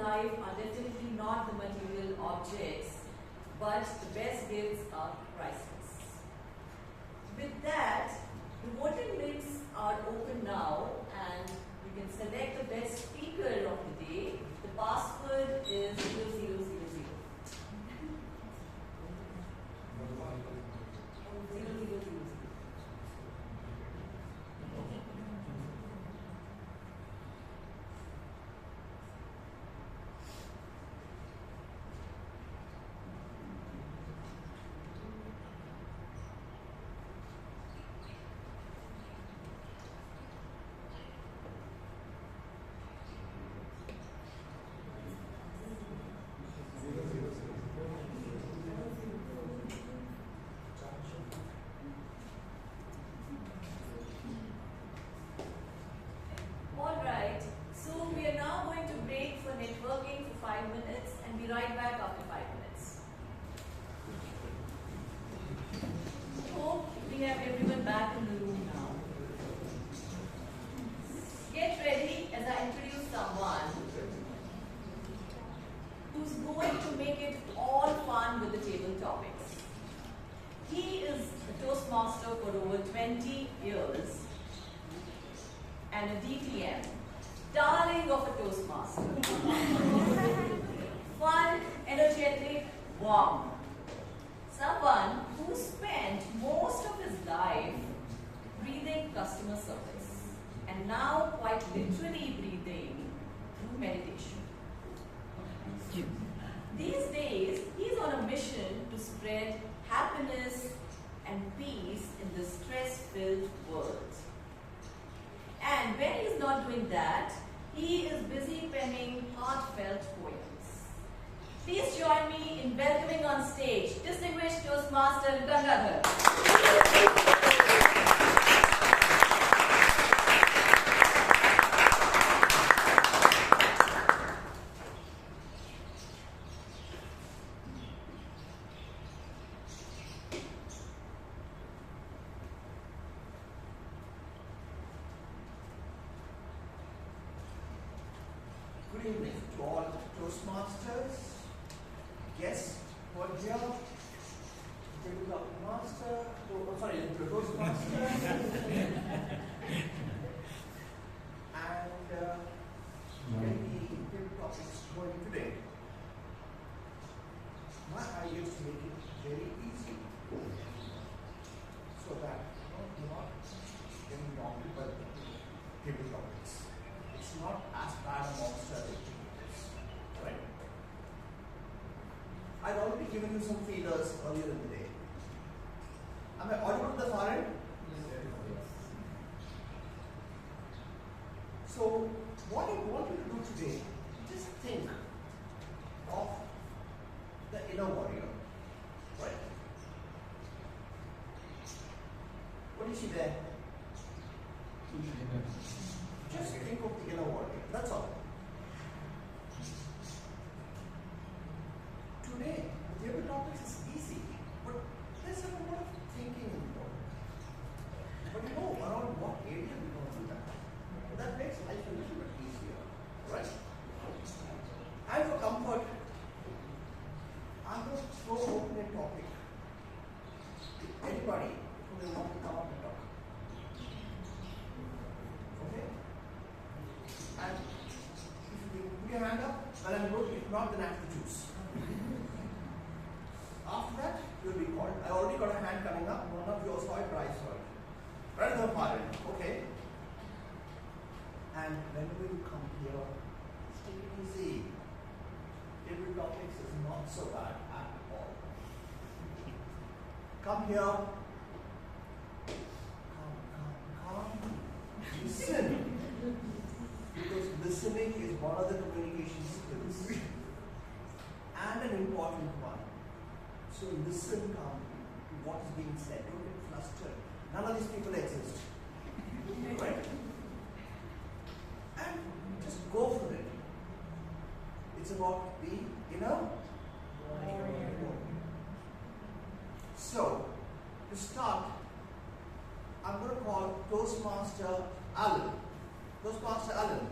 life are definitely not the material objects, but the best gifts are priceless. With that, the voting links are open now and you can select the best speaker of the day. The password is 0000. 0000. Alright, so we are now going to break for networking for 5 minutes and be right back after 5 minutes. Hope we have everyone back in the room now. Get ready as I introduce someone who's going to make it all fun with the table topics. He is a Toastmaster for over 20 years and a DTM, darling of a Toastmaster. Fun, energetic, warm. Someone who spent most of his life breathing customer service and now quite literally breathing through meditation. These days, he's on a mission to spread happiness and peace in this stress-filled world. And when he's not doing that, he is busy penning heartfelt poems. Please join me in welcoming on stage distinguished Toastmaster Gangaadhar. Good evening to all Toastmasters, guests who are here, tabletop master, Toastmaster, and when the tabletop is going today, my idea is to make it very easy so that you're not getting wrong with table topics. It's not as bad a monster as it is, right? I've already given you some feelers earlier in the day. Am I audible to the far end? Yes. So, what I want you to do today, just think of the inner warrior, right? What do you see there? Just think of the inner warrior, that's all. Today, the table topics is easy, but there's a lot of thinking involved. But you know around what area we don't do that. That makes life a little bit easier, right? And for comfort, I'm going to throw open a topic to anybody who may want to come up and talk. Okay? And if you put your hand up, well I'm good. If not, then I have to choose. After that, you'll be called. I already got a hand coming up. One of you saw it, but I saw it. Right in the parent. Okay? And whenever you come here, stay easy. Table topics is not so bad at all. Come here. Come. Listen. Because listening is one of the communication skills. And an important one. So listen calmly to what is being said. Don't get flustered. None of these people exist. Right? And just go for it. It's about the inner warrior. So, to start, I'm going to call Toastmaster Alan. Toastmaster Alan.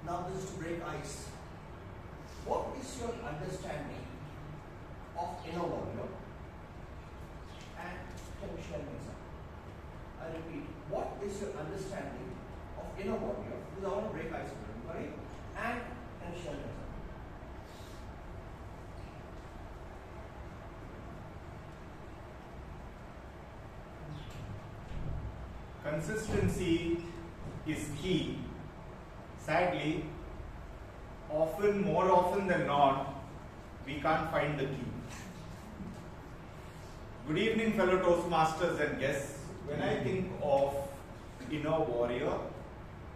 Now this is to break ice. What is your understanding of inner warrior? And can you share an example? I repeat, what is your understanding of inner warrior? Because I want to break ice with everybody. And can you share an example? Consistency is key. Sadly, more often than not, we can't find the key. Good evening, fellow Toastmasters and guests. When I think of inner warrior,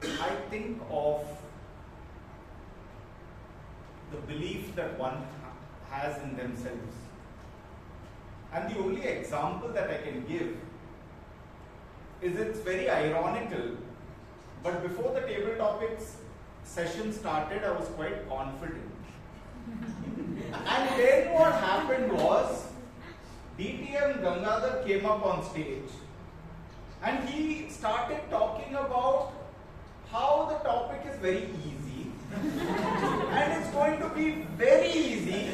I think of the belief that one has in themselves. And the only example that I can give is it's very ironical, but before the table topics session started, I was quite confident. And then what happened was, DTM Gangaadhar came up on stage and he started talking about how the topic is very easy and it's going to be very easy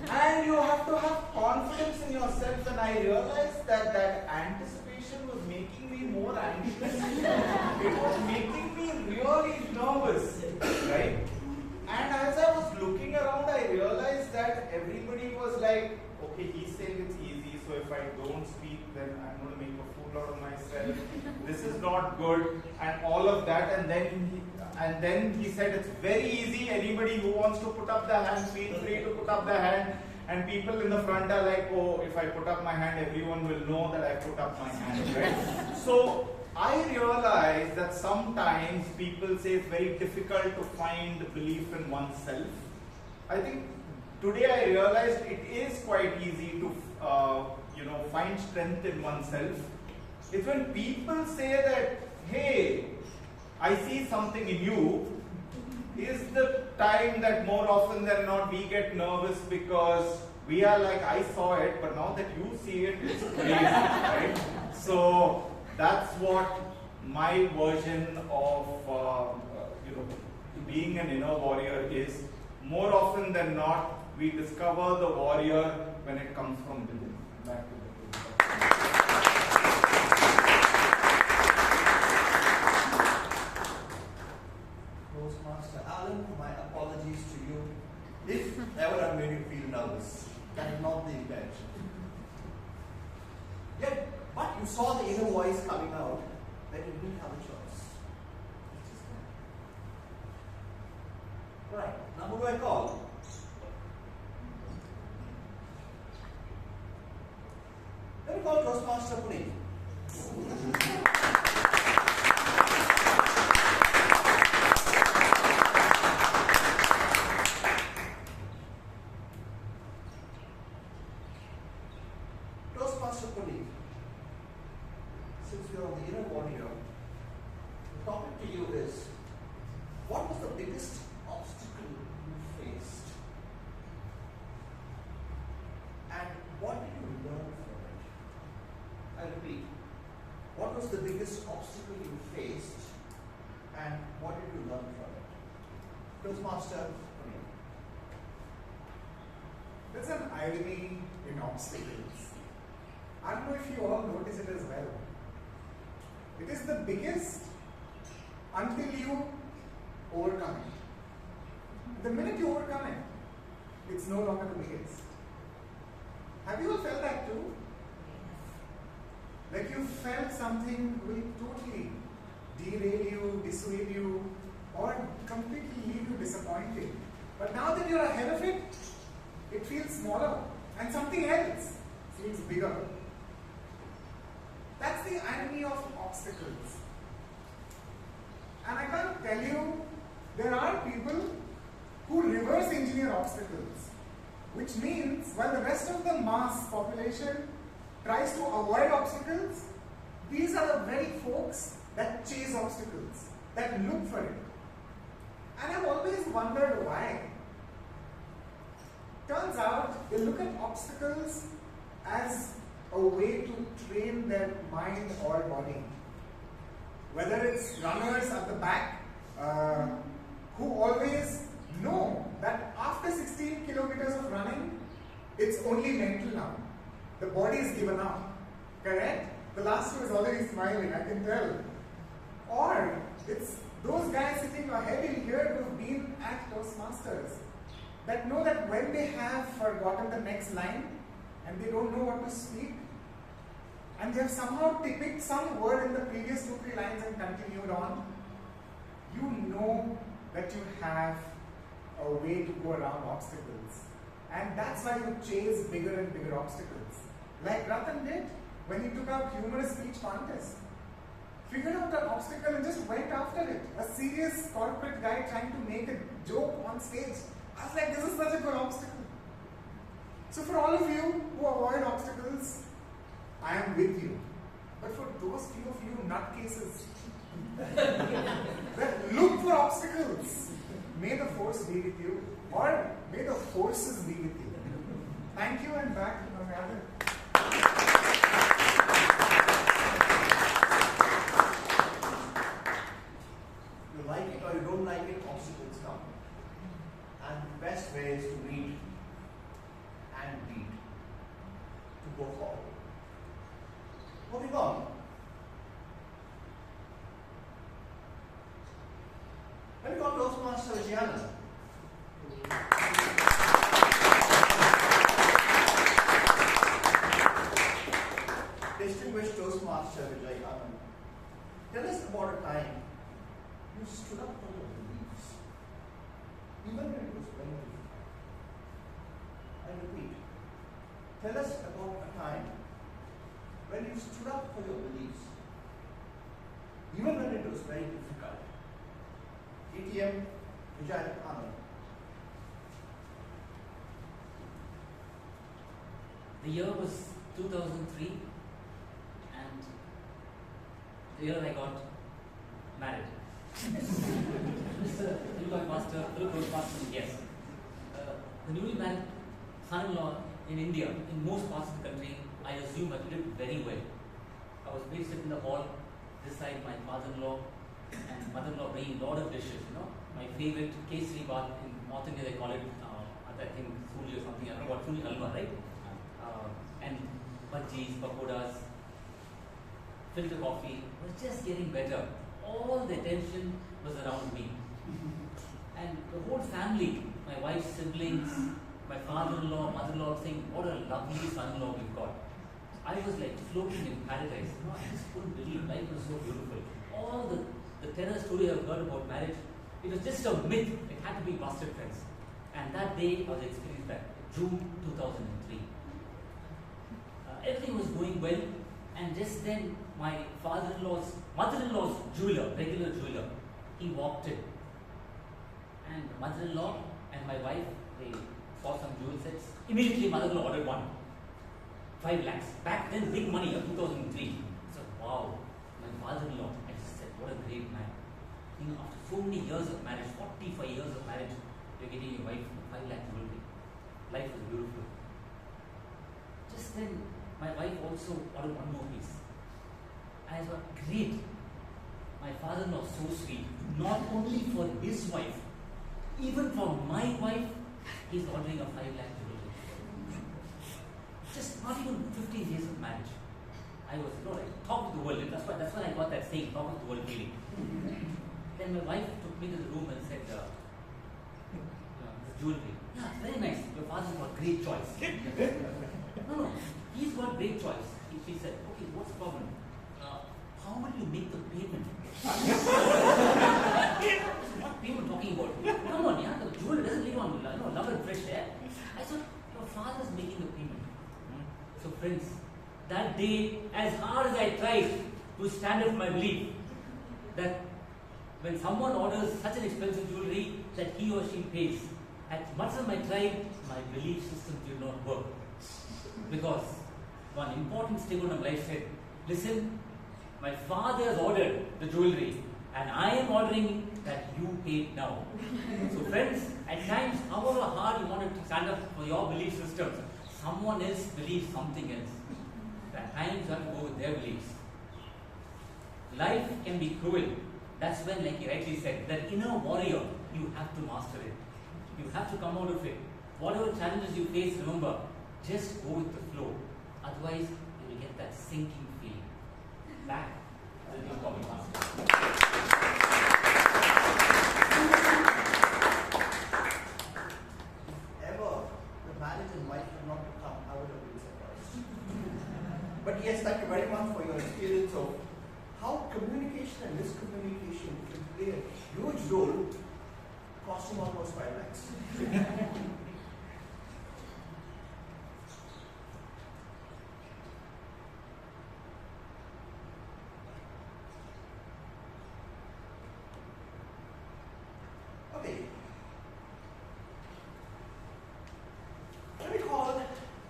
and you have to have confidence in yourself, and I realized that that anticipation was making me more anxious. It was making me really nervous, right? And as I was looking around, I realized that everybody was like, okay, he's saying it's easy, so if I don't speak, then I'm going to make a fool out of myself. This is not good, and all of that. And then he said it's very easy. Anybody who wants to put up their hand, feel free to put up their hand. And people in the front are like, oh, if I put up my hand, everyone will know that I put up my hand, right? So I realized that sometimes people say it's very difficult to find belief in oneself. I think today I realized it is quite easy to find strength in oneself. It's when people say that, hey, I see something in you, is the time that more often than not we get nervous, because we are like, I saw it, but now that you see it, it's crazy, right? So that's what my version of being an inner warrior is. More often than not, we discover the warrior when it comes from within. Back to the Toastmaster Alan, my apologies to you if ever I made you feel nervous. That is not the intention. Yet, but you saw the inner voice coming out, then you didn't have a choice. Right, now who do I call? Let me call Toastmaster Puneeth. Toastmaster Puneeth, since you're on the inner warrior, the topic to you is, what was the biggest obstacle you faced? And what did you learn from it? I repeat, what was the biggest obstacle you faced and what did you learn from it? Toastmaster Puneeth. There's an irony in obstacles. I don't know if you all notice it as well. It is the biggest until you overcome it. The minute you overcome it, it's no longer the biggest. Have you all felt that too? Like you felt something will totally derail you, dissuade you, or completely leave you disappointed. But now that you're ahead of it, it feels smaller, and something else feels bigger. That's the irony of obstacles. And I can't tell you, there are people who reverse engineer obstacles, which means while the rest of the mass population tries to avoid obstacles, these are the very folks that chase obstacles, that look for it. And I've always wondered why. Turns out they look at obstacles as a way to train their mind or body. Whether it's runners at the back who The body is given up. Correct? The last two is already smiling, I can tell. Or it's those guys sitting ahead in here who've been at Toastmasters that know that when they have forgotten the next line and they don't know what to speak, and they have somehow picked some word in the previous 2-3 lines and continued on, you know that you have a way to go around obstacles. And that's why you chase bigger and bigger obstacles. Like Ratan did when he took out humorous speech contest. Figured out an obstacle and just went after it. A serious corporate guy trying to make a joke on stage. I was like, this is such a good obstacle. So for all of you who avoid obstacles, I am with you. But for those few of you nutcases that look for obstacles, may the force be with you, or may the forces be with you. Thank you, and back to Gangaadhar. You like it or you don't like it, obstacles come. And the best way is to read and beat, to go forward. Moving on. When we got Toastmaster Vijay, distinguished Toastmaster Vijay, tell us about a time you stood up for your beliefs, even when it was very difficult. I repeat, tell us about a time when you stood up for your beliefs, even when it was very difficult. PM Vijay, Anand. The year was 2003, and the year I got married. Mr. Toastmaster, yes. The newly married son-in-law in India, in most parts of the country, I assume I lived very well. I was based in the hall, this side my father-in-law and mother-in-law bringing a lot of dishes, My favorite kesari bath in North India, they call it, I think, suli or something, I don't know what, suli halwa, right? And bhajis, pakodas, filter coffee was just getting better. All the attention was around me. And the whole family, my wife's siblings, my father-in-law, mother-in-law saying, what a lovely son-in-law we've got. I was like floating in paradise. I just couldn't believe life was so beautiful. All the terror story I've heard about marriage, it was just a myth. It had to be busted, friends. And that day I was experienced that, June 2003. Everything was going well, and just then my mother-in-law's jeweler, regular jeweler, he walked in. And mother-in-law and my wife, they saw some jewel sets. Immediately mother-in-law ordered one. 5 lakhs. Back then, big money, 2003. So, wow, my father-in-law, I just said, what a great man. After so many years of marriage, 45 years of marriage, you're getting your wife 5 lakh jewelry. Life was beautiful. Just then, my wife also ordered one more piece. I thought, great. My father-in-law so sweet. Not only for his wife, even for my wife, he's ordering a 5 lakh jewelry. Just not even 15 days of marriage. I was, like, top of the world. That's why I got that saying, top of the world feeling. Then my wife took me to the room and said, this jewelry. Yeah, it's very nice. Your father's got great choice. No, he's got great choice. She said, okay, what's the problem? How will you make the payment? What payment talking about? Come on, yeah, the jewelry doesn't live on love and fresh air. I said, your father's making the payment. So friends, that day, as hard as I tried to stand up for my belief, that when someone orders such an expensive jewelry, that he or she pays, as much as I tried, my belief system did not work. Because one important stakeholder of my life said, listen, my father has ordered the jewelry, and I am ordering that you pay it now. So friends, at times, however hard you want to stand up for your belief systems, someone else believes something else. At times you have to go with their beliefs. Life can be cruel. That's when, like he rightly said, that inner warrior, you have to master it. You have to come out of it. Whatever challenges you face, remember, just go with the flow. Otherwise, you will get that sinking feeling. Back to the topic master. Ever the marriage and wife had not come, I would have been surprised. But yes, thank you very much for your experience of how communication and miscommunication can play a huge role, costing almost 5 lakhs. Okay. Let me call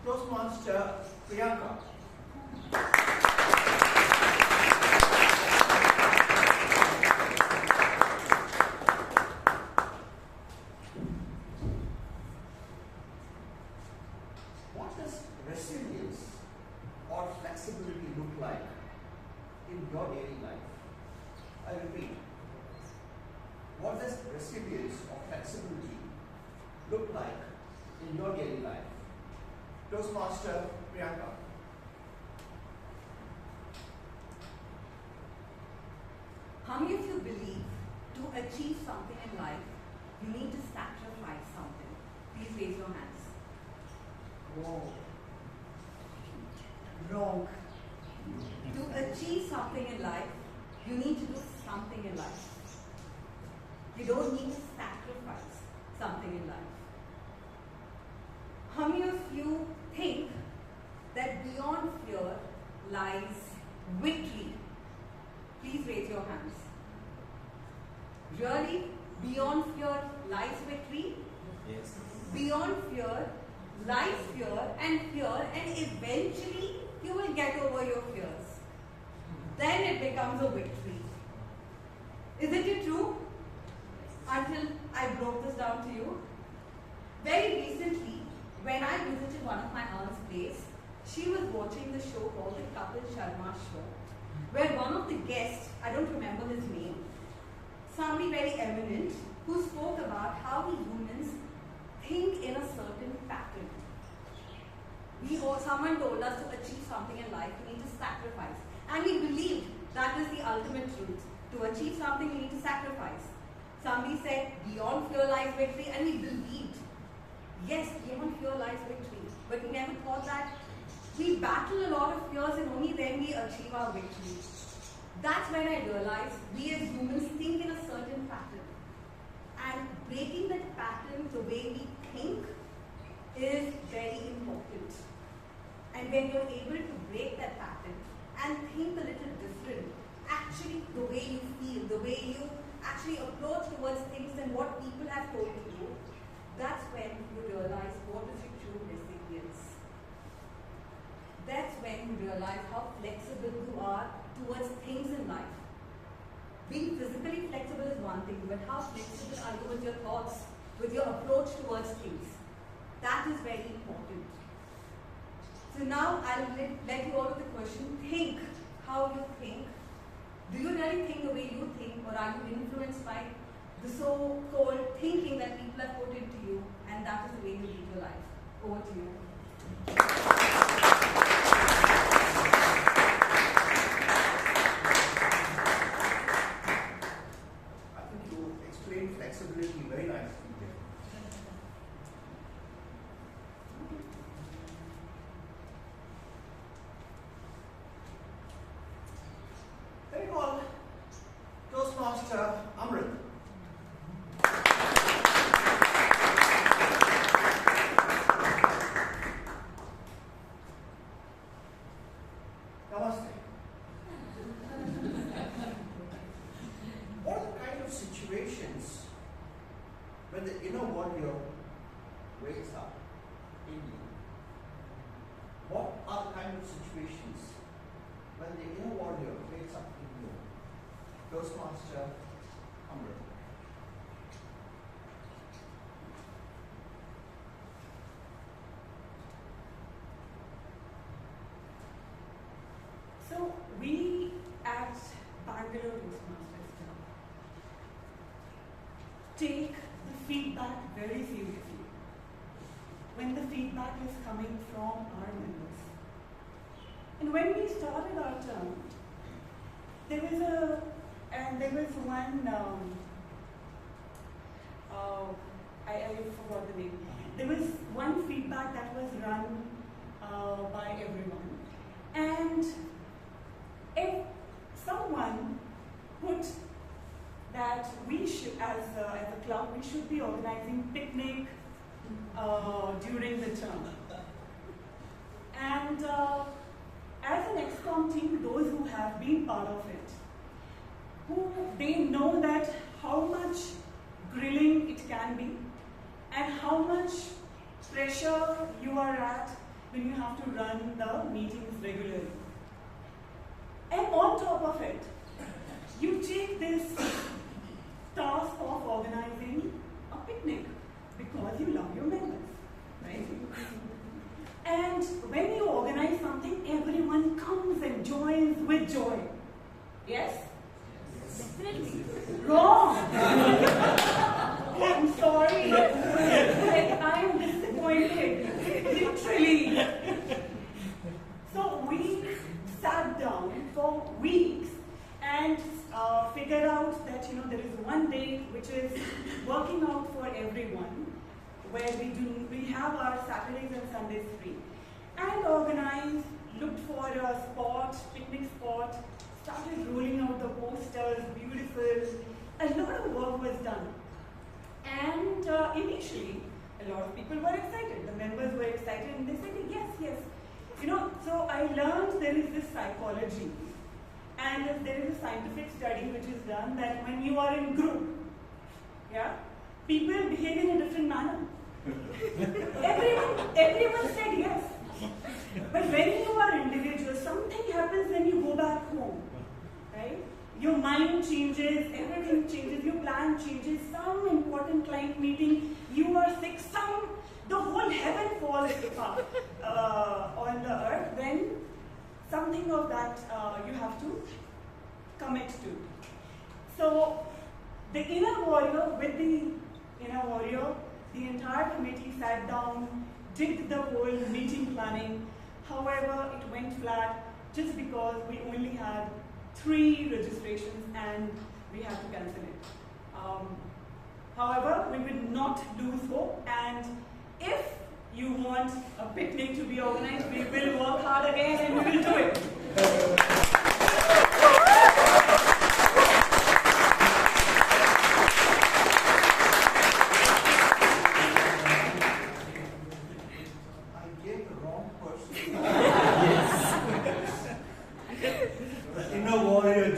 Toastmaster Priyanka. What does resilience or flexibility look like in your daily life? I repeat, what does resilience or flexibility look like in your daily life? Toastmaster Priyanka. How many of you believe to achieve something in life, you need to sacrifice something? Please raise your hands. Whoa. Wrong. To achieve something in life, you need to do something in life. You don't need to sacrifice something in life. How many of you think that beyond fear lies victory? Please raise your hands. Really? Beyond fear lies victory? Yes. Beyond fear lies fear, and eventually you will get over your fears. Then it becomes a victory. Isn't it true? Until I broke this down to you. Very recently, when I visited one of my aunt's place, she was watching the show called the Kapil Sharma Show, where one of the guests, I don't remember his name, somebody very eminent, who spoke about how we humans think in a certain pattern. Someone told us to achieve something in life, we need to sacrifice. And we believed that is the ultimate truth. To achieve something, we need to sacrifice. Somebody said, beyond fear lies victory, and we believed. Yes, beyond fear lies victory. But we never thought that we battle a lot of fears and only then we achieve our victory. That's when I realized we as humans think in a certain pattern. And breaking that pattern the way we think is very important. And when you're able to break that pattern and think a little different, actually the way you feel, the way you actually approach towards things and what people have told you to do, that's when you realize what is your true resilience. That's when you realize how flexible you are towards things in life. Being physically flexible is one thing, but how flexible are you with your thoughts, with your approach towards things? That is very important. So now I'll let you all with the question, think how you think. Do you really think the way you think, or are you influenced by the so-called thinking that people have put into you, and that is the way you live your life? Over to you. I think you explained flexibility very nicely. Let me call Toastmaster Amrith. Namaste. What are the kind of situations when the inner warrior wakes up in you? What are the kind of situations when the inner warrior wakes up in you? Toastmaster Amrith. So we at Bangalore Toastmasters Club take the feedback very seriously. When the feedback is coming from our members, And when we started our term, there was one, I forgot the name. There was one feedback that was run by everyone. And if someone put that we should, as a club, we should be organizing picnic during the term. And as an ex-com team, those who have been part of it, they know that how much grilling it can be and how much pressure you are at when you have to run the meetings regularly. And on top of it, you take this task of organizing a picnic because you love your members, right? And when you organize something, everyone comes and joins with joy. Yes? Definitely. Wrong! I'm sorry. Like, I'm disappointed. Literally. So we sat down for weeks and figured out that there is one day which is working out for everyone, where we have our Saturdays and Sundays free, and organized, looked for a spot, picnic spot, started rolling out the posters, beautiful. A lot of work was done. And initially, a lot of people were excited. The members were excited and they said, yes, yes. So I learned there is this psychology. And there is a scientific study which is done that when you are in group, people behave in a different manner. Everyone said yes. But when you are individual, something happens when you go back home, right? Your mind changes, everything changes, your plan changes, some important client meeting, you are sick, the whole heaven falls apart on the earth, then something of that you have to commit to. So the inner warrior with the inner warrior, the entire committee sat down, did the whole meeting planning. However, it went flat just because we only had 3 registrations and we had to cancel it. However, we will not lose hope, and if you want a picnic to be organized, we will work hard again and we will do it.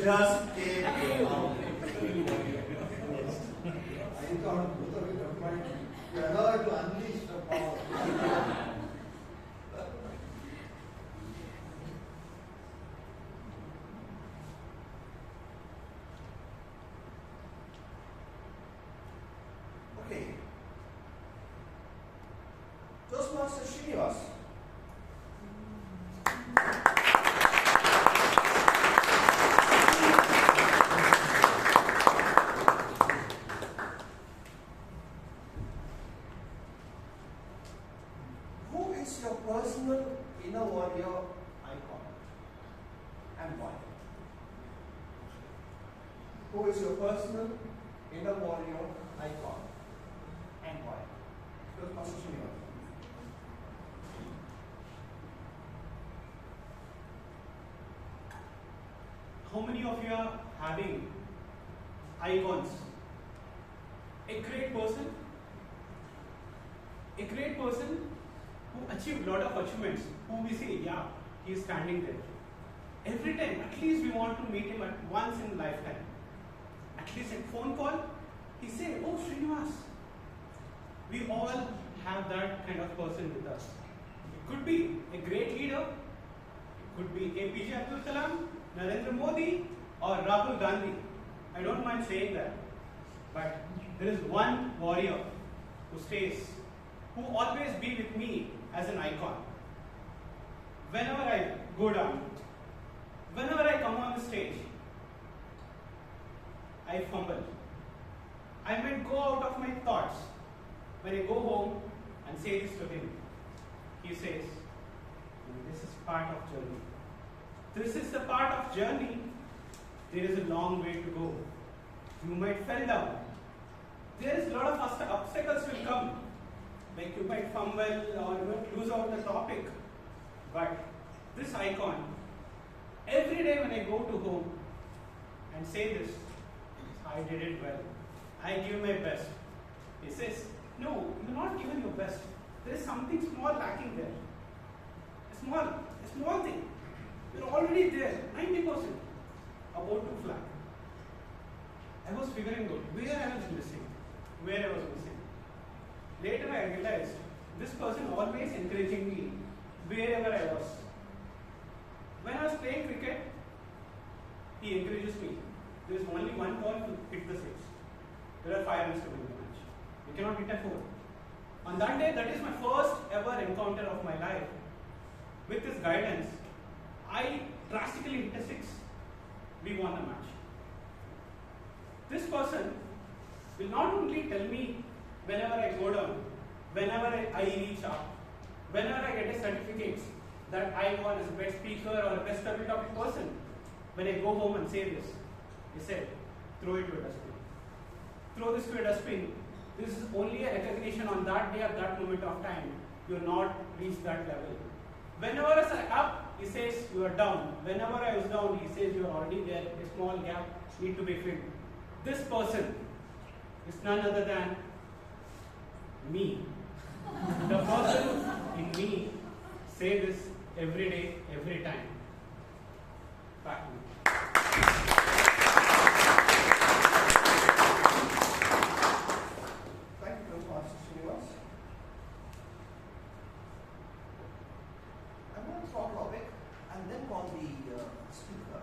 Just came out. I thought both of you combined. You allowed to unleash the power. Okay. Toastmaster Srinivas. Inner warrior icon and why? Who is your personal inner warrior icon and why? Toastmaster Srinivas. How many of you are having icons? A great person who achieved a lot of achievements, who we say, yeah, he is standing there. Every time, at least we want to meet him at once in a lifetime. At least a phone call, he say, oh Srinivas. We all have that kind of person with us. It could be a great leader, it could be APJ Abdul Kalam, Narendra Modi, or Rahul Gandhi. I don't mind saying that. But there is one warrior who stays, who always be with me as an icon. Whenever I go down, whenever I come on the stage, I fumble. I might go out of my thoughts. When I go home and say this to him, he says, this is part of journey. This is the part of journey. There is a long way to go. You might fall down. There is a lot of obstacles will come. Like you might fumble or you might lose out the topic. But this icon, every day when I go to home and say this, I did it well. I give my best. He says, no, you're not giving your best. There is something small lacking there. A small thing. You're already there, 90%. About to flag. I was figuring out where I was missing. Later I realized this person always encouraging me wherever I was. When I was playing cricket, he encourages me. There is only one ball to hit the six. There are 5 runs to win the match. You cannot hit a 4. On that day, that is my first ever encounter of my life. With his guidance, I drastically hit a 6. We won the match. This person will not only tell me whenever I go down, whenever I reach up, whenever I get a certificate that I won as a best speaker or a best double topic person, when I go home and say this, he said, throw it to a dustbin. Throw this to a dustbin. This is only a recognition on that day at that moment of time. You have not reached that level. Whenever I was up, he says you are down. Whenever I was down, he says you are already there. A small gap need to be filled. This person is none other than me. The person in me say this every day, every time. Back to me. Thank you, Toastmaster Srinivas. I'm going to throw a topic and then call the speaker.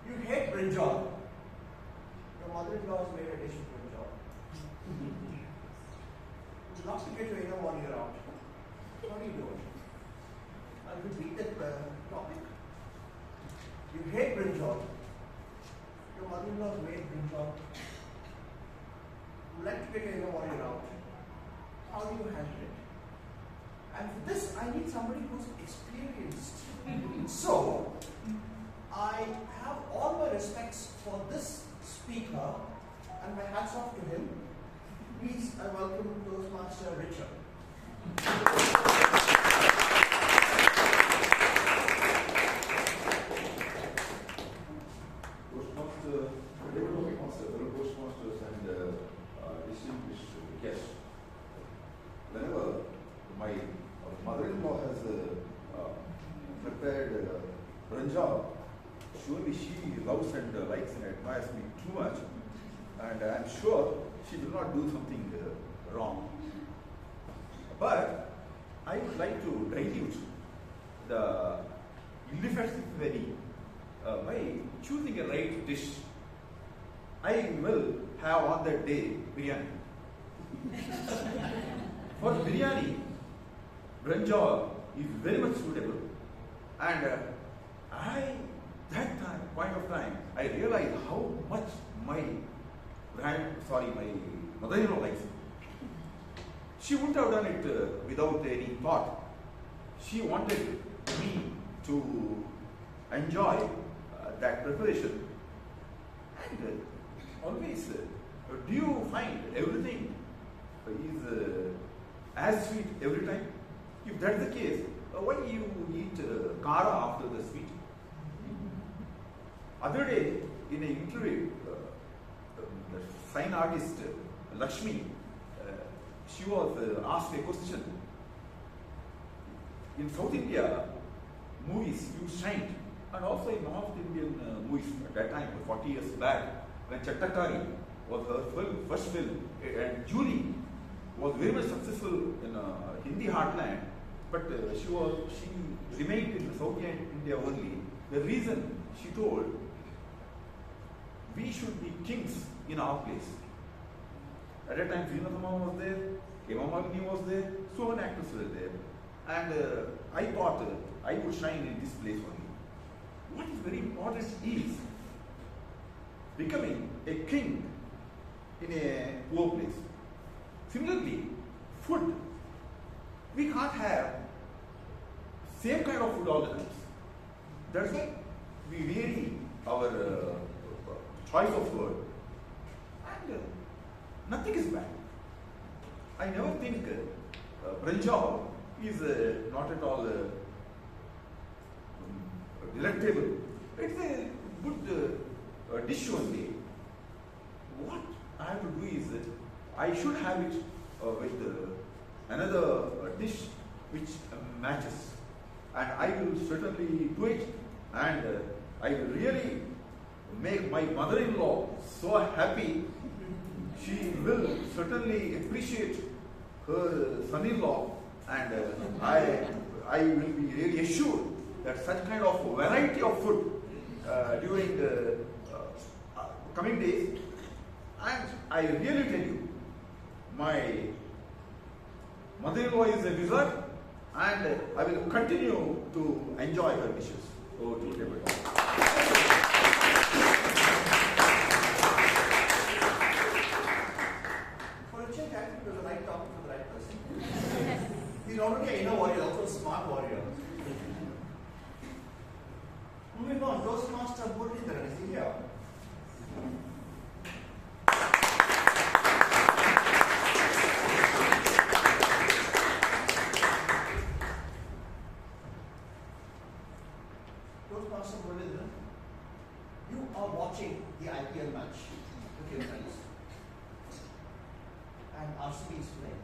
You hate brinjal. Your mother-in-law has made a dish of brinjal. Would love to get your inner warrior out. What are you doing? I'll repeat that topic. You hate brinjal. Your mother-in-law has made brinjal. Would like to get your inner warrior out. How do you handle it? And for this, I need somebody who's experienced. So, I have all my respects for this speaker and my hats off to him. Please, I welcome Toastmaster Richard. Fellow Toastmasters and distinguished guests. Whenever my mother-in-law has prepared brinjal, surely she loves and likes and admires me too much, and I'm sure she will not do something wrong. But I would like to dilute the inefficiency by choosing a right dish. I will have on that day biryani. For biryani, brinjal is very much suitable, and point of time, I realized how much my mother-in-law likes it. She wouldn't have done it without any thought. She wanted me to enjoy that preparation. And always, do you find everything is as sweet every time? If that's the case, why you eat kara after the sweet? Other day, in an interview, the fine artist Lakshmi, she was asked a question. In South India, movies used shined, and also in North Indian movies at that time, 40 years back, when Chaitra was her first film, and Julie was very much successful in Hindi heartland, but she remained in South India only. The reason she told, we should be kings in our place. At that time, Srinivas was there, Himani was there, so many actors were there. And I thought I would shine in this place only. What is very important is becoming a king in a poor place. Similarly, food. We can't have same kind of food all the time. That's why we vary our choice of word, and nothing is bad. I never think brinjal is not at all delectable. It's a good dish only. What I have to do is I should have it with another dish which matches, and I will certainly do it, and I will really make my mother-in-law so happy. She will certainly appreciate her son-in-law, and I will be really assured that such kind of variety of food during the coming days. And I really tell you, my mother-in-law is a wizard, and I will continue to enjoy her dishes. Over to you, David. For a change, I think it was the right topic for the right person. He's not only an inner warrior, also a smart warrior. Moving on, Toastmaster Muralidharan is he here? Toastmaster Muralidharan, you are watching the IPL match with your friends, and RCB is playing.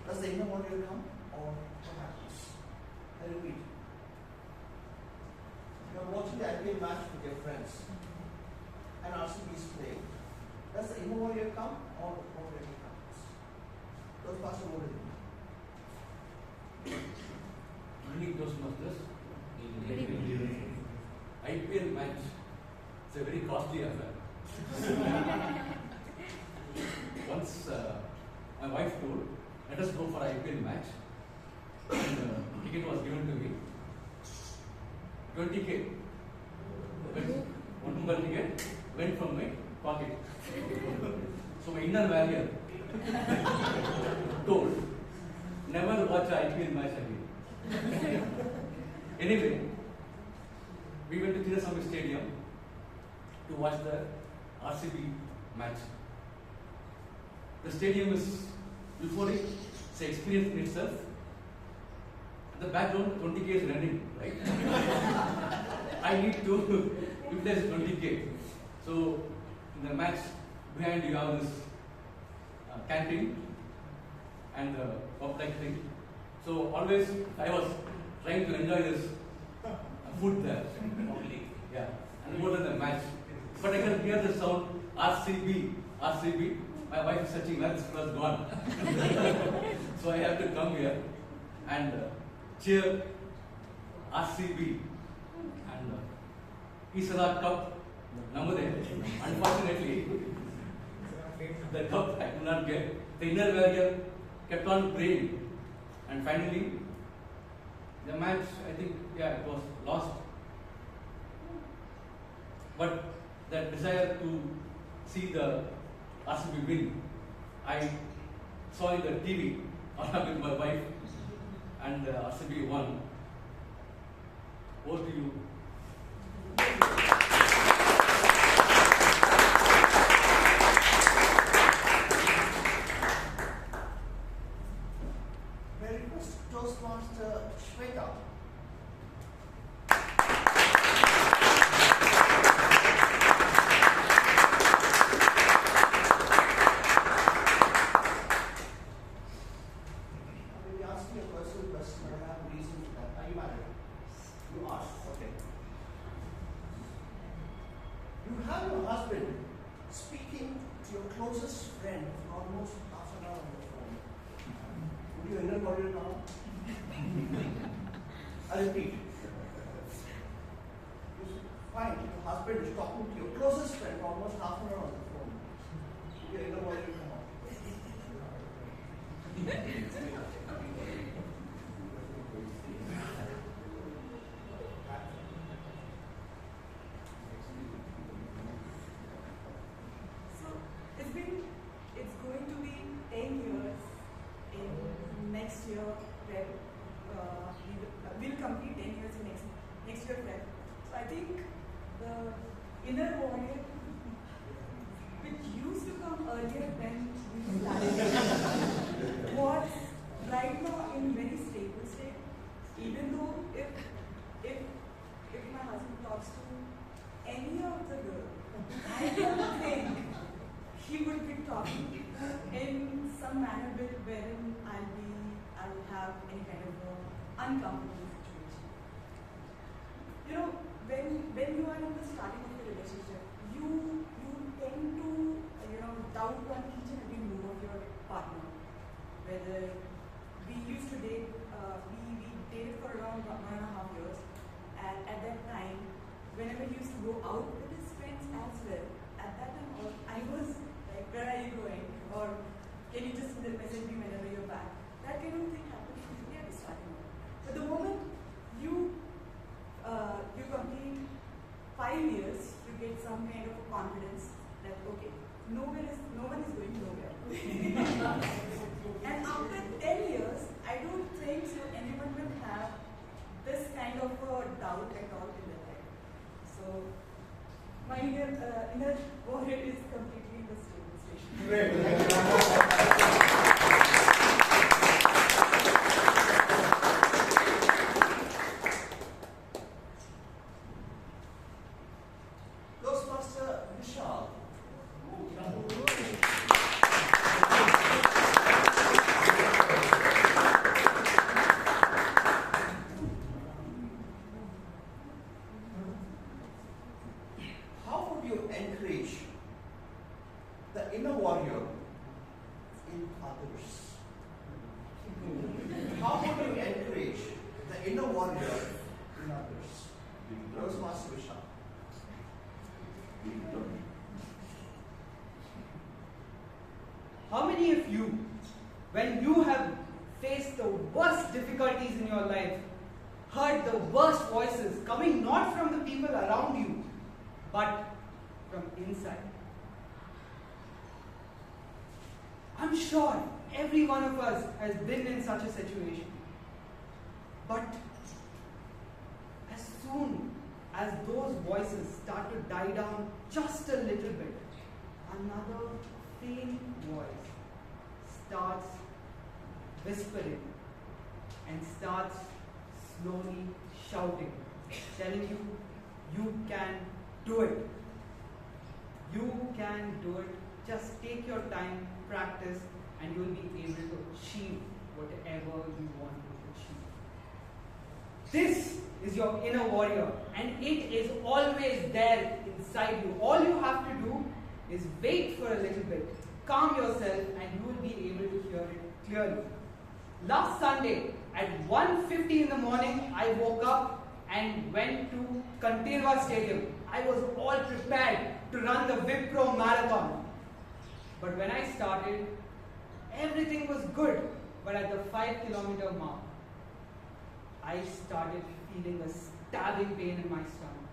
Does the inner warrior come, or what happens? I repeat. You are watching the IPL match with your friends, and RCB is playing. Does the inner warrior come, or what really happens? Toastmaster Muralidharan. Running Toastmasters, IPL match, it's a very costly affair. Once my wife told, let us go for IPL match, and ticket was given to me. 20K. One number ticket went from my pocket. So my inner warrior told, never watch an IPL match again. Anyway, we went to Tirasamy Stadium to watch the RCB match. The stadium is euphoric, it's an experience in itself. In the background, 20K is running, right? I need to utilize 20K. So, in the match, behind you have this canteen and the pub-like thing. So, always I was trying to enjoy this food there. Yeah, and more than the match. But I can hear the sound RCB, RCB. My wife is searching where this was gone. So I have to come here and cheer RCB and Isara Cup. Unfortunately, the cup I could not get. The inner warrior kept on praying, and finally, the match, I think, it was lost. But that desire to see the RCB win, I saw in the TV along with my wife, and RCB won. Over to you. May I request Toastmaster Shweta. I repeat. You find your husband is talking to your closest friend for almost half an hour on the phone. You know why you come out. So it's going to be when we started was right now in very stable state. Even though if my husband talks to any of the girls, I don't think he would be talking in some manner wherein I'll have any kind of uncomfortable situation. You know, when you are in the starting of the relationship, you tend to doubt on each and every move of your partner. Whether we used to date, we dated for around 1.5 years, and at that time, whenever he used to go out with his friends as well, at that time I was like, where are you going? Or can you just message me whenever you're back? That kind of thing happens usually at the starting. But the moment you complete 5 years, you get some kind of a confidence that okay, no one is going nowhere. And after 10 years, I don't think so anyone will have this kind of a doubt at all in their life. So my inner warrior is completely in the stable station. Great. Toastmaster Vishal. How would you encourage the inner warrior in others? How would you encourage the inner warrior in others? Toastmaster Vishal. How many of you, when you have faced the worst difficulties in your life, heard the worst voices coming not from the people around you, but from inside? I'm sure every one of us has been in such a situation. But as soon as those voices start to die down just a little bit, another faint voice starts whispering and starts slowly shouting, telling you, you can do it. You can do it. Just take your time, practice, and you'll be able to achieve whatever you want to achieve. This is your inner warrior, and it is always there inside you. All you have to do is wait for a little bit, calm yourself, and you will be able to hear it clearly. Last Sunday at 1:50 in the morning, I woke up and went to Kantirwa Stadium. I was all prepared to run the Wipro marathon. But when I started, everything was good. But at the 5-kilometer mark, I started feeling a stabbing pain in my stomach.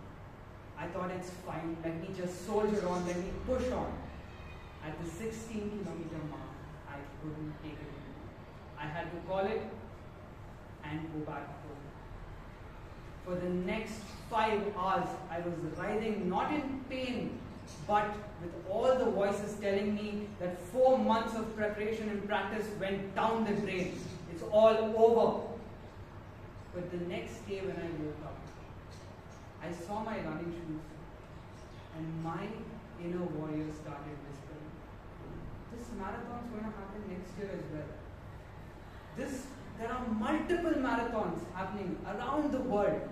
I thought it's fine, let me just soldier on, let me push on. At the 16-kilometer mark, I couldn't take it anymore. I had to call it and go back home. For the next 5 hours, I was writhing, not in pain, but with all the voices telling me that 4 months of preparation and practice went down the drain. It's all over. But the next day when I woke up, I saw my running shoes and my inner warrior started whispering, this marathon is going to happen next year as well. There are multiple marathons happening around the world,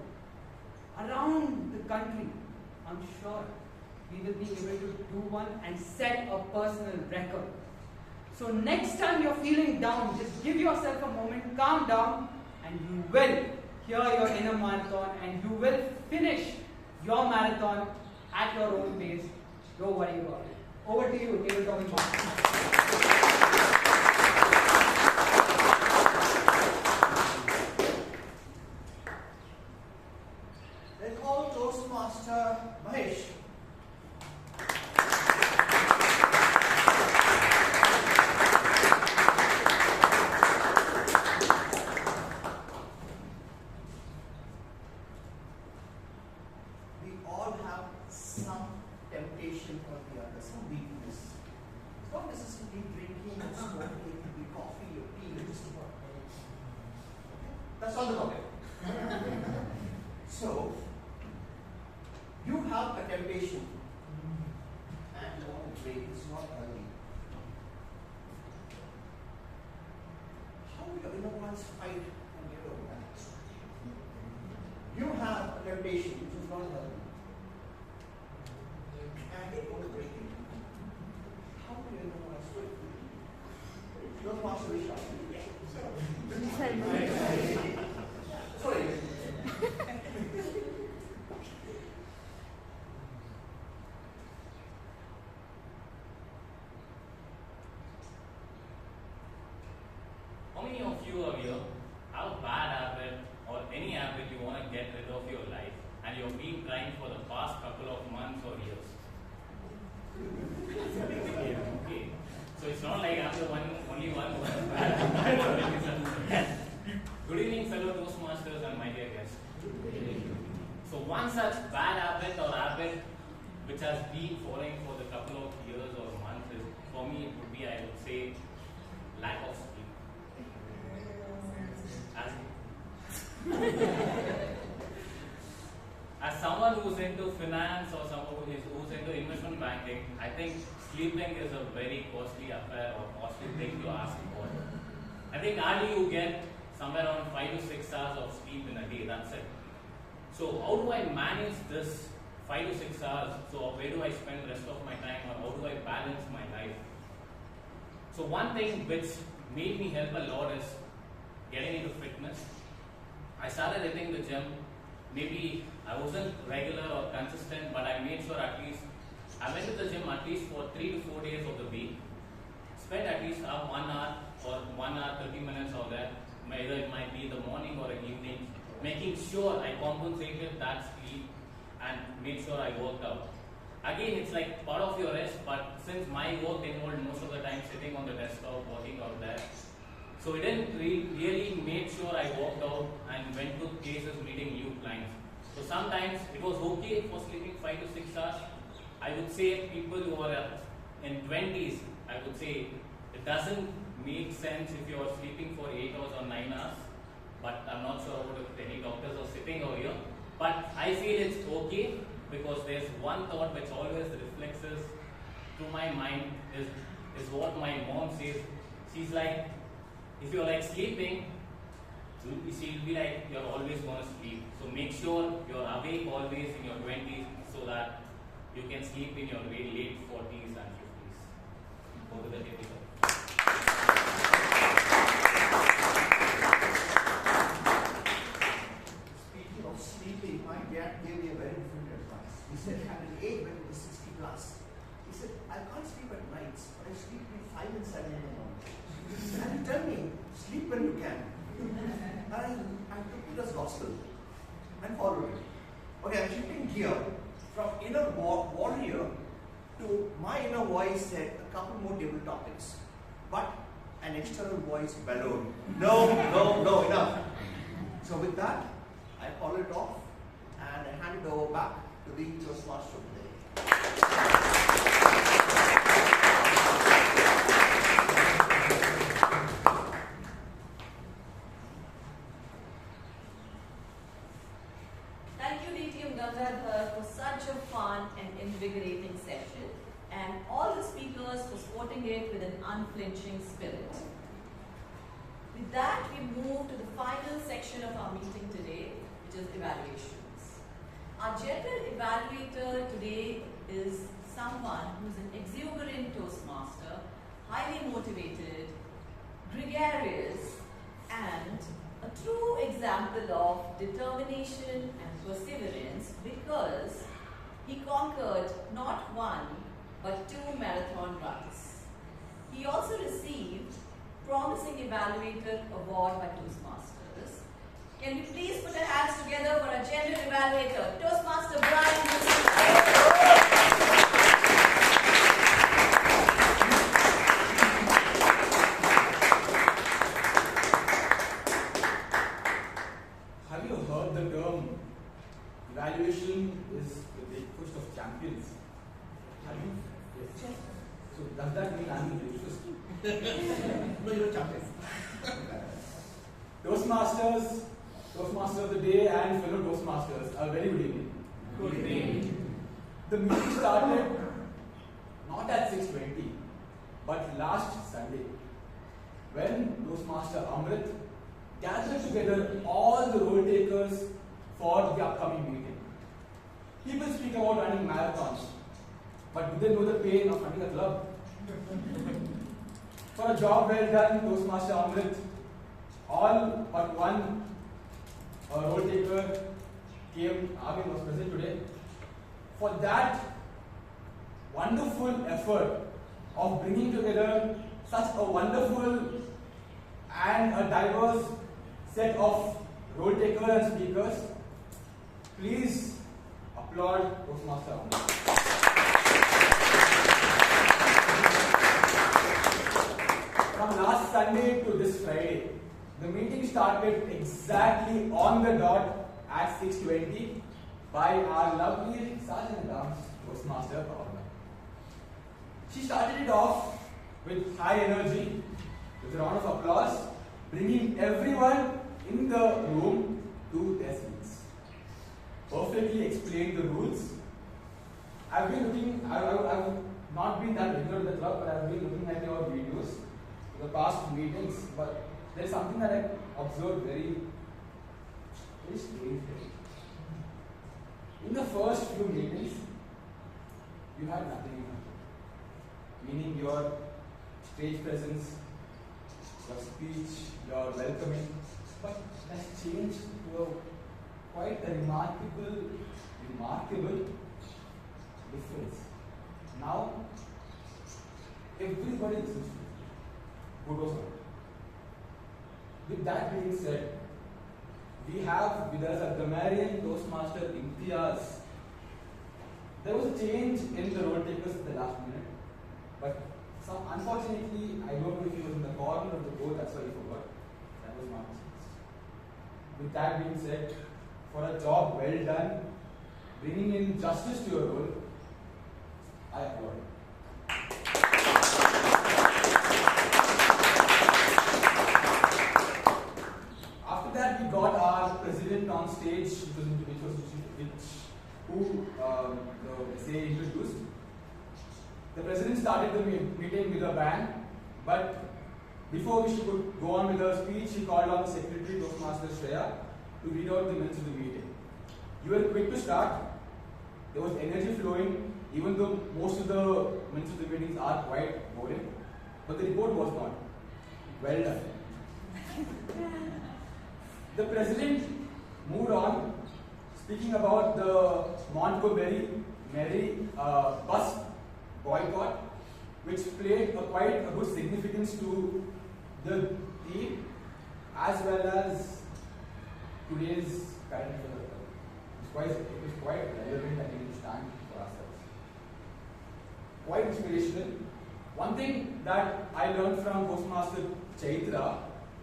around the country. I'm sure we will be able to do one and set a personal record. So next time you're feeling down, just give yourself a moment, calm down, and you will hear your inner marathon and you will finish your marathon at your own pace. Don't worry about it. Over to you, Tabletop Impromptu. They call Toastmaster Mahesh. We all have some temptation or the other, some weakness. It's not necessarily break, it's not healthy. How will your inner ones fight and get over that? You have a temptation which is not healthy. And they go to breaking. How will your inner ones fight? Don't master the shot. Sorry. How many of you are here have a bad habit or any habit you want to get rid of your life and you've been trying for the past couple of months or years? Okay. So it's not like I'm the only one who has bad habits. Good evening, fellow Toastmasters and my dear guests. So one such bad habit or habit which has been following for the couple of years or months is, for me, it would be, I would say, lack of sleep. As someone who's into finance or someone who's into investment banking, I think sleeping is a very costly affair or costly thing to ask for. I think hardly you get somewhere around 5 to 6 hours of sleep in a day, that's it. So how do I manage this 5 to 6 hours? So where do I spend the rest of my time, or how do I balance my life? So one thing which made me help a lot is getting into fitness. I started hitting the gym. Maybe I wasn't regular or consistent, but I made sure at least I went to the gym at least for 3 to 4 days of the week. Spent at least 1 hour or 1 hour 30 minutes out there. Either it might be the morning or the evening, making sure I compensated that sleep and made sure I worked out. Again, it's like part of your rest, but since my work involved most of the time sitting on the desktop, working out there, so it didn't really make sure I walked out and went to cases meeting new clients. So sometimes it was okay for sleeping 5 to 6 hours. I would say people who are in 20s, I would say it doesn't make sense if you are sleeping for 8 hours or 9 hours. But I'm not sure about if any doctors are sitting over here. But I feel it's okay because there's one thought which always reflects to my mind is what my mom says. She's like, if you're like sleeping, she'll be like, you're always going to sleep. So make sure you're awake always in your 20s so that you can sleep in your very late 40s and 50s. Go to the table. Speaking of sleeping, my dad gave me a very different advice. He said, at an age when he was 60 plus, he said, I can't sleep at nights, but I sleep between 5 and 7 in the morning. And he told me, sleep when you can. And I took it as gospel and followed it. Okay, I'm shifting gear from inner warrior to my inner voice said a couple more table topics. But an external voice bellowed, no, enough. So with that, I call it off and I hand it over back to the Toastmaster today. Thank you, Gangaadhar, for such a fun and invigorating session, and all the speakers for supporting it with an unflinching spirit. With that, we move to the final section of our meeting today, which is evaluations. Our general evaluator today is someone who's an exuberant Toastmaster, highly motivated, gregarious, and a true example of determination and perseverance because he conquered not one but 2 marathon runs. He also received Promising Evaluator Award by Toastmasters. Can we please put our hands together for our general evaluator, Toastmaster Brian. Have you heard the term evaluation is the breakfast of champions? Have you? Yes. So does that mean I'm the breakfast? No, you're a champion. Toastmaster of the day and fellow Toastmasters, a very good evening. Good evening. The meeting started not at 6 But last Sunday, when Toastmaster Amrith gathered together all the role takers for the upcoming meeting. People speak about running marathons, but do they know the pain of running a club? For a job well done, Toastmaster Amrith, all but one role taker was present today. For that wonderful effort of bringing together such a wonderful and a diverse set of role takers and speakers, please applaud Toastmaster Amrith. From last Sunday to this Friday, the meeting started exactly on the dot at 6:20 by our lovely Sergeant Arms Toastmaster Bhavana. She started it off with high energy, with a round of applause, bringing everyone in the room to their seats. Perfectly explained the rules. I've not been that regular in the club, but I've been looking at your videos for the past meetings, but there's something that I observed very strange. In the first few meetings, you had nothing, meaning your stage presence, your speech, your welcoming, but it has changed to quite a remarkable difference. Now, everybody listens to you, good or bad. With that being said, we have with us a grammarian Toastmaster Imtiaz. There was a change in the role takers at the last minute, but unfortunately, I don't know if he was in the corner of the boat, that's why he forgot. That was not changed. With that being said, for a job well done, bringing in justice to your role, I applaud you. After that, we got our president on stage, who the essay introduced. The president started the meeting with a bang, but before we could go on with the speech, he called on the secretary, Toastmaster Shreya, to read out the minutes of the meeting. You were quick to start. There was energy flowing, even though most of the minutes of the meetings are quite boring. But the report was not. Well done. The president moved on, speaking about the Montgomery bus boycott, which played quite a good significance to the theme as well as today's current affair. It was quite relevant and we need to stand for ourselves. Quite inspirational. One thing that I learned from Toastmaster Chaitra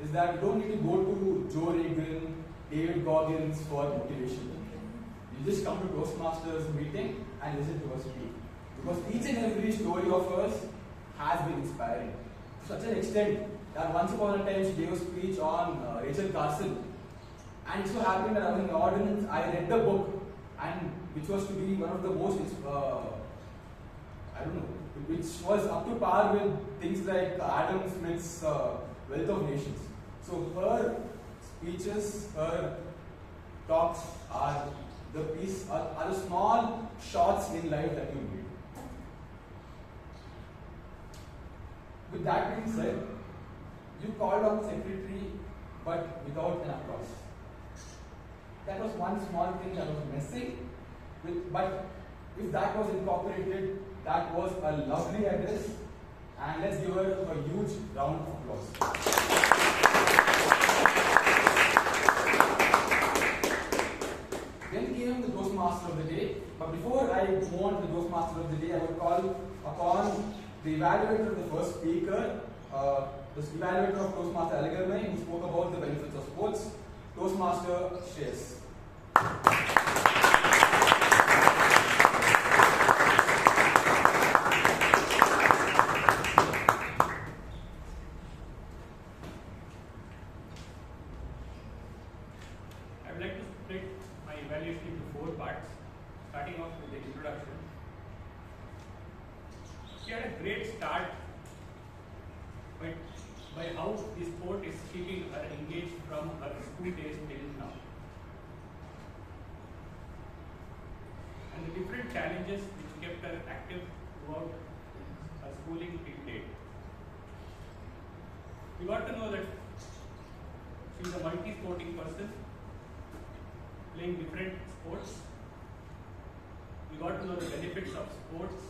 is that you don't need to go to Joe Rogan, David Goggins for motivation. You just come to Toastmasters meeting and listen to us speak. Because each and every story of us has been inspiring. To such an extent that once upon a time she gave a speech on Rachel Carson. And it so happened that I was in the audience, I read the book, and which was to be one of the most, which was up to par with things like Adam Smith's Wealth of Nations. So her speeches, her talks are the small shots in life that you need. With that being said, you called on the secretary, but without an applause. That was one small thing that was missing. But if that was incorporated, that was a lovely address. And let's give her a huge round of applause. Then came the Toastmaster of the Day. But before I move on to the Toastmaster of the Day, I would call upon the evaluator of the first speaker, the evaluator of Toastmaster Alagammai, who spoke about the benefits of sports, Toastmaster Shreyas. I would like to split my evaluation into 4 parts, starting off with the introduction. She had a great start but by how the sport is keeping her engaged from her school days till now. And the different challenges which kept her active throughout her schooling till date. We got to know that she is a multi-sporting person, playing different sports. We got to know the benefits of sports.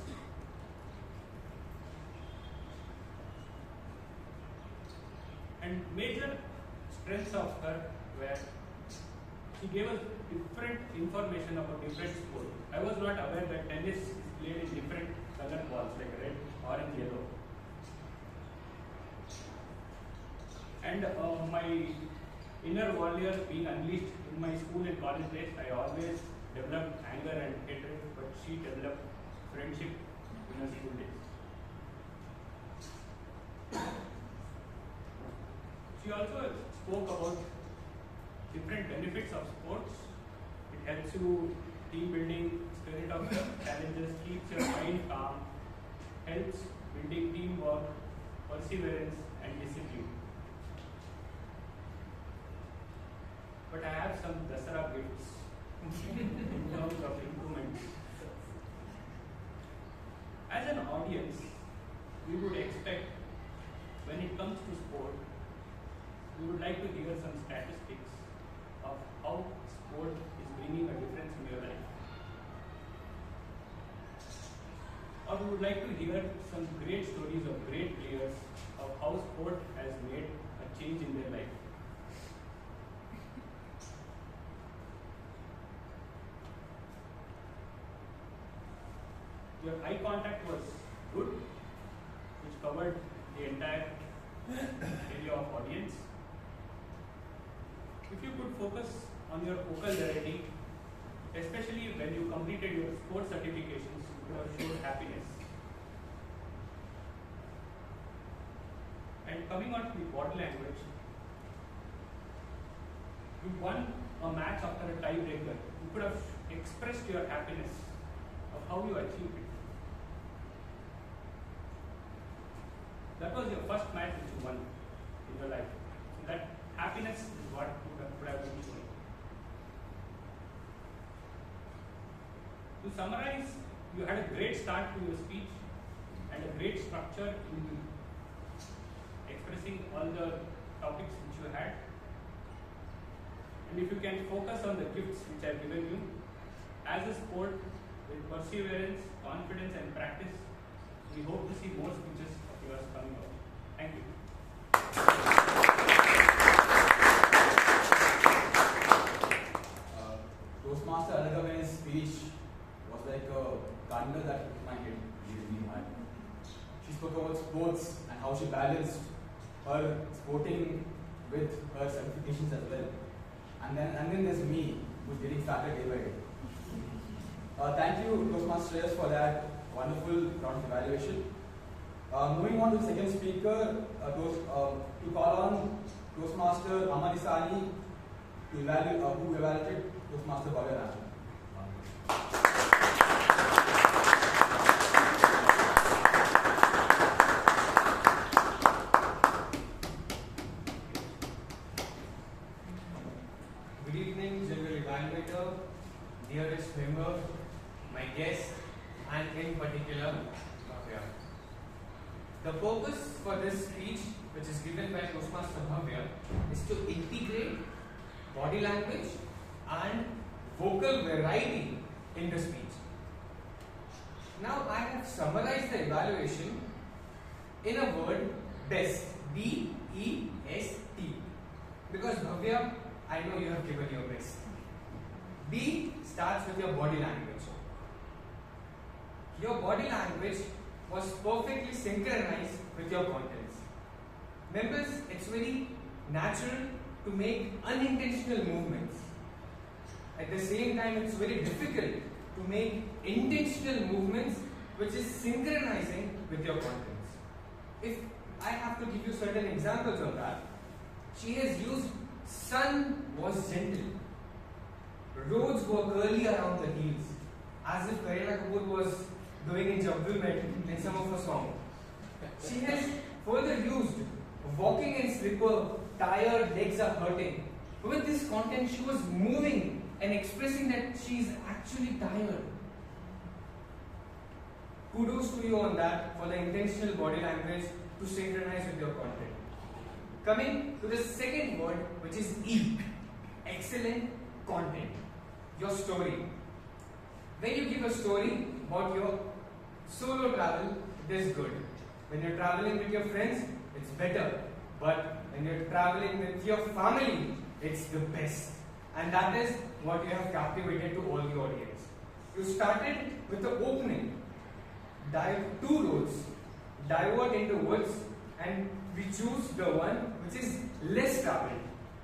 And major strengths of her were she gave us different information about different sports. I was not aware that tennis is played in different color balls like red, orange, yellow. And my inner warrior being unleashed in my school and college days, I always developed anger and hatred, but she developed friendship in her school days. She also spoke about different benefits of sports. It helps you team building, spirit of challenges, keeps your mind calm, helps building teamwork, perseverance and discipline. But I have some Dasara gifts in terms of improvement. As an audience, we would expect when it comes to sport, we would like to hear some statistics of how sport is bringing a difference in your life. Or we would like to hear some great stories of great players of how sport has made a change in their life. Your eye contact was good, which covered the entire area of audience. If you could focus on your vocal variety, especially when you completed your sports certifications, you would have showed happiness. And coming on to the body language, you won a match after a tiebreaker. You could have expressed your happiness of how you achieved it. That was your first match which you won in your life. So that happiness is what you could have been showing. To summarize, you had a great start to your speech and a great structure in expressing all the topics which you had. And if you can focus on the gifts which I have given you, as a sport with perseverance, confidence and practice, we hope to see more speeches of yours coming out. Thank you. Toastmaster Alagammai's speech was like a thunder that hit my head really hard. She spoke about sports and how she balanced her sporting with her certifications as well. And then there's me, who's getting started day by day. Thank you, Toastmaster Shreyas, for that wonderful round of evaluation. Moving on to the second speaker, to call on Toastmaster Himani to who evaluated Toastmaster Bhavana. Good evening, General Evaluator, dearest member, my guest, and in particular, Bhavya. The purpose for this speech, which is given by Toastmaster Bhavya, is to integrate body language and vocal variety in the speech. Now, I have summarized the evaluation in a word, BEST, B-E-S-T, because Bhavya, I know you have given your best. B starts with your body language. Your body language was perfectly synchronized with your contents. Members, it's very natural to make unintentional movements. At the same time, it's very difficult to make intentional movements which is synchronizing with your contents. If I have to give you certain examples of that, she has used sun was gentle, roads were curly around the heels, as if Kaur was doing in Jabdul Met in some of her songs. She has further used, walking in slipper, tired, legs are hurting. With this content, she was moving and expressing that she is actually tired. Kudos to you on that for the intentional body language to synchronize with your content. Coming to the second word, which is E. Excellent content. Your story. When you give a story about your solo travel, it is good. When you're traveling with your friends, it's better. But when you're traveling with your family, it's the best. And that is what you have captivated to all the audience. You started with the opening. Dive 2 roads, divert into woods, and we choose the one which is less traveled.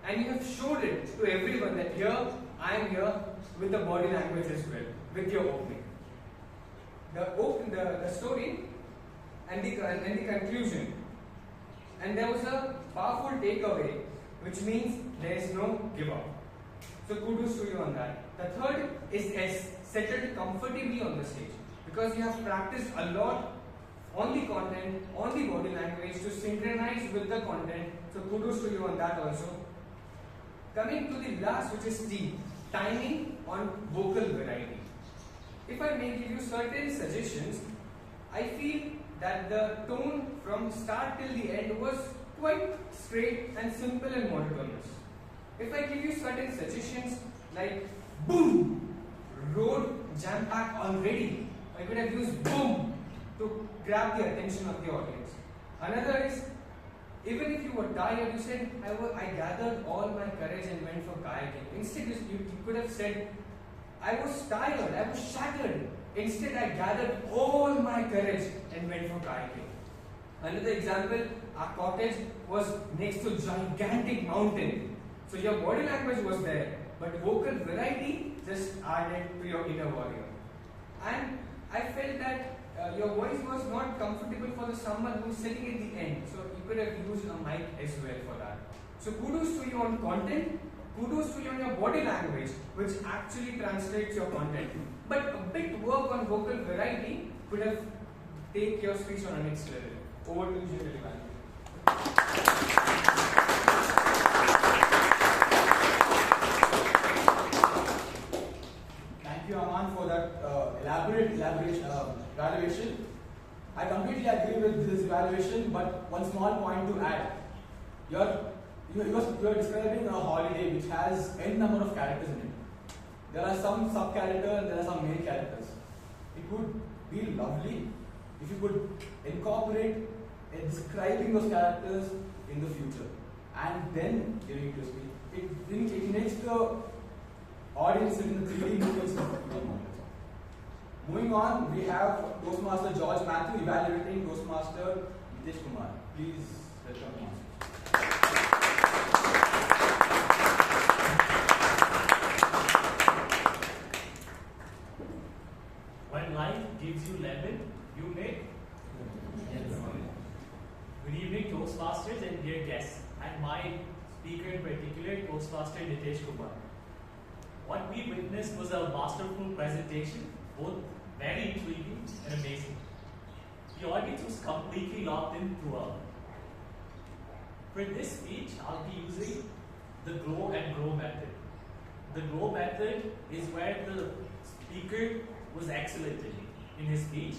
And you have showed it to everyone that here, I am here with the body language as well, with your opening. The story and the conclusion. And there was a powerful takeaway, which means there is no give up. So kudos to you on that. The third is S, settled comfortably on the stage. Because you have practiced a lot on the content, on the body language to synchronize with the content. So kudos to you on that also. Coming to the last, which is T, timing on vocal variety. If I may give you certain suggestions, I feel that the tone from start till the end was quite straight and simple and monotonous. If I give you certain suggestions like boom, road jam pack already, I could have used boom to grab the attention of the audience. Another is, even if you were tired, you said, I gathered all my courage and went for kayaking. Instead, you could have said, I was tired, I was shattered. Instead, I gathered all my courage and went for kayaking. Another example, our cottage was next to a gigantic mountain. So your body language was there, but vocal variety just added to your inner warrior. And I felt that your voice was not comfortable for the someone who is sitting at the end. So you could have used a mic as well for that. So kudos to you on content, kudos to you on your body language, which actually translates your content. But a bit work on vocal variety could have taken your speech on a next level. Over to you, Thank you, Anand, for that elaborate evaluation. I completely agree with this evaluation, but one small point to add. You're describing a holiday which has n number of characters in it. There are some sub-characters and there are some main characters. It would be lovely if you could incorporate describing those characters in the future and then giving it to speak. It makes the audience in the 3D movements. Moving on, we have Toastmaster George Matthew evaluating Toastmaster Nitesh Kumar. Please welcome him. When life gives you lemon, you make. Good evening, Toastmasters and dear guests, and my speaker in particular, Toastmaster Nitesh Kumar. What we witnessed was a masterful presentation, both very intriguing and amazing. The audience was completely locked in throughout. For this speech, I'll be using the grow and grow method. The grow method is where the speaker was excellent in his speech,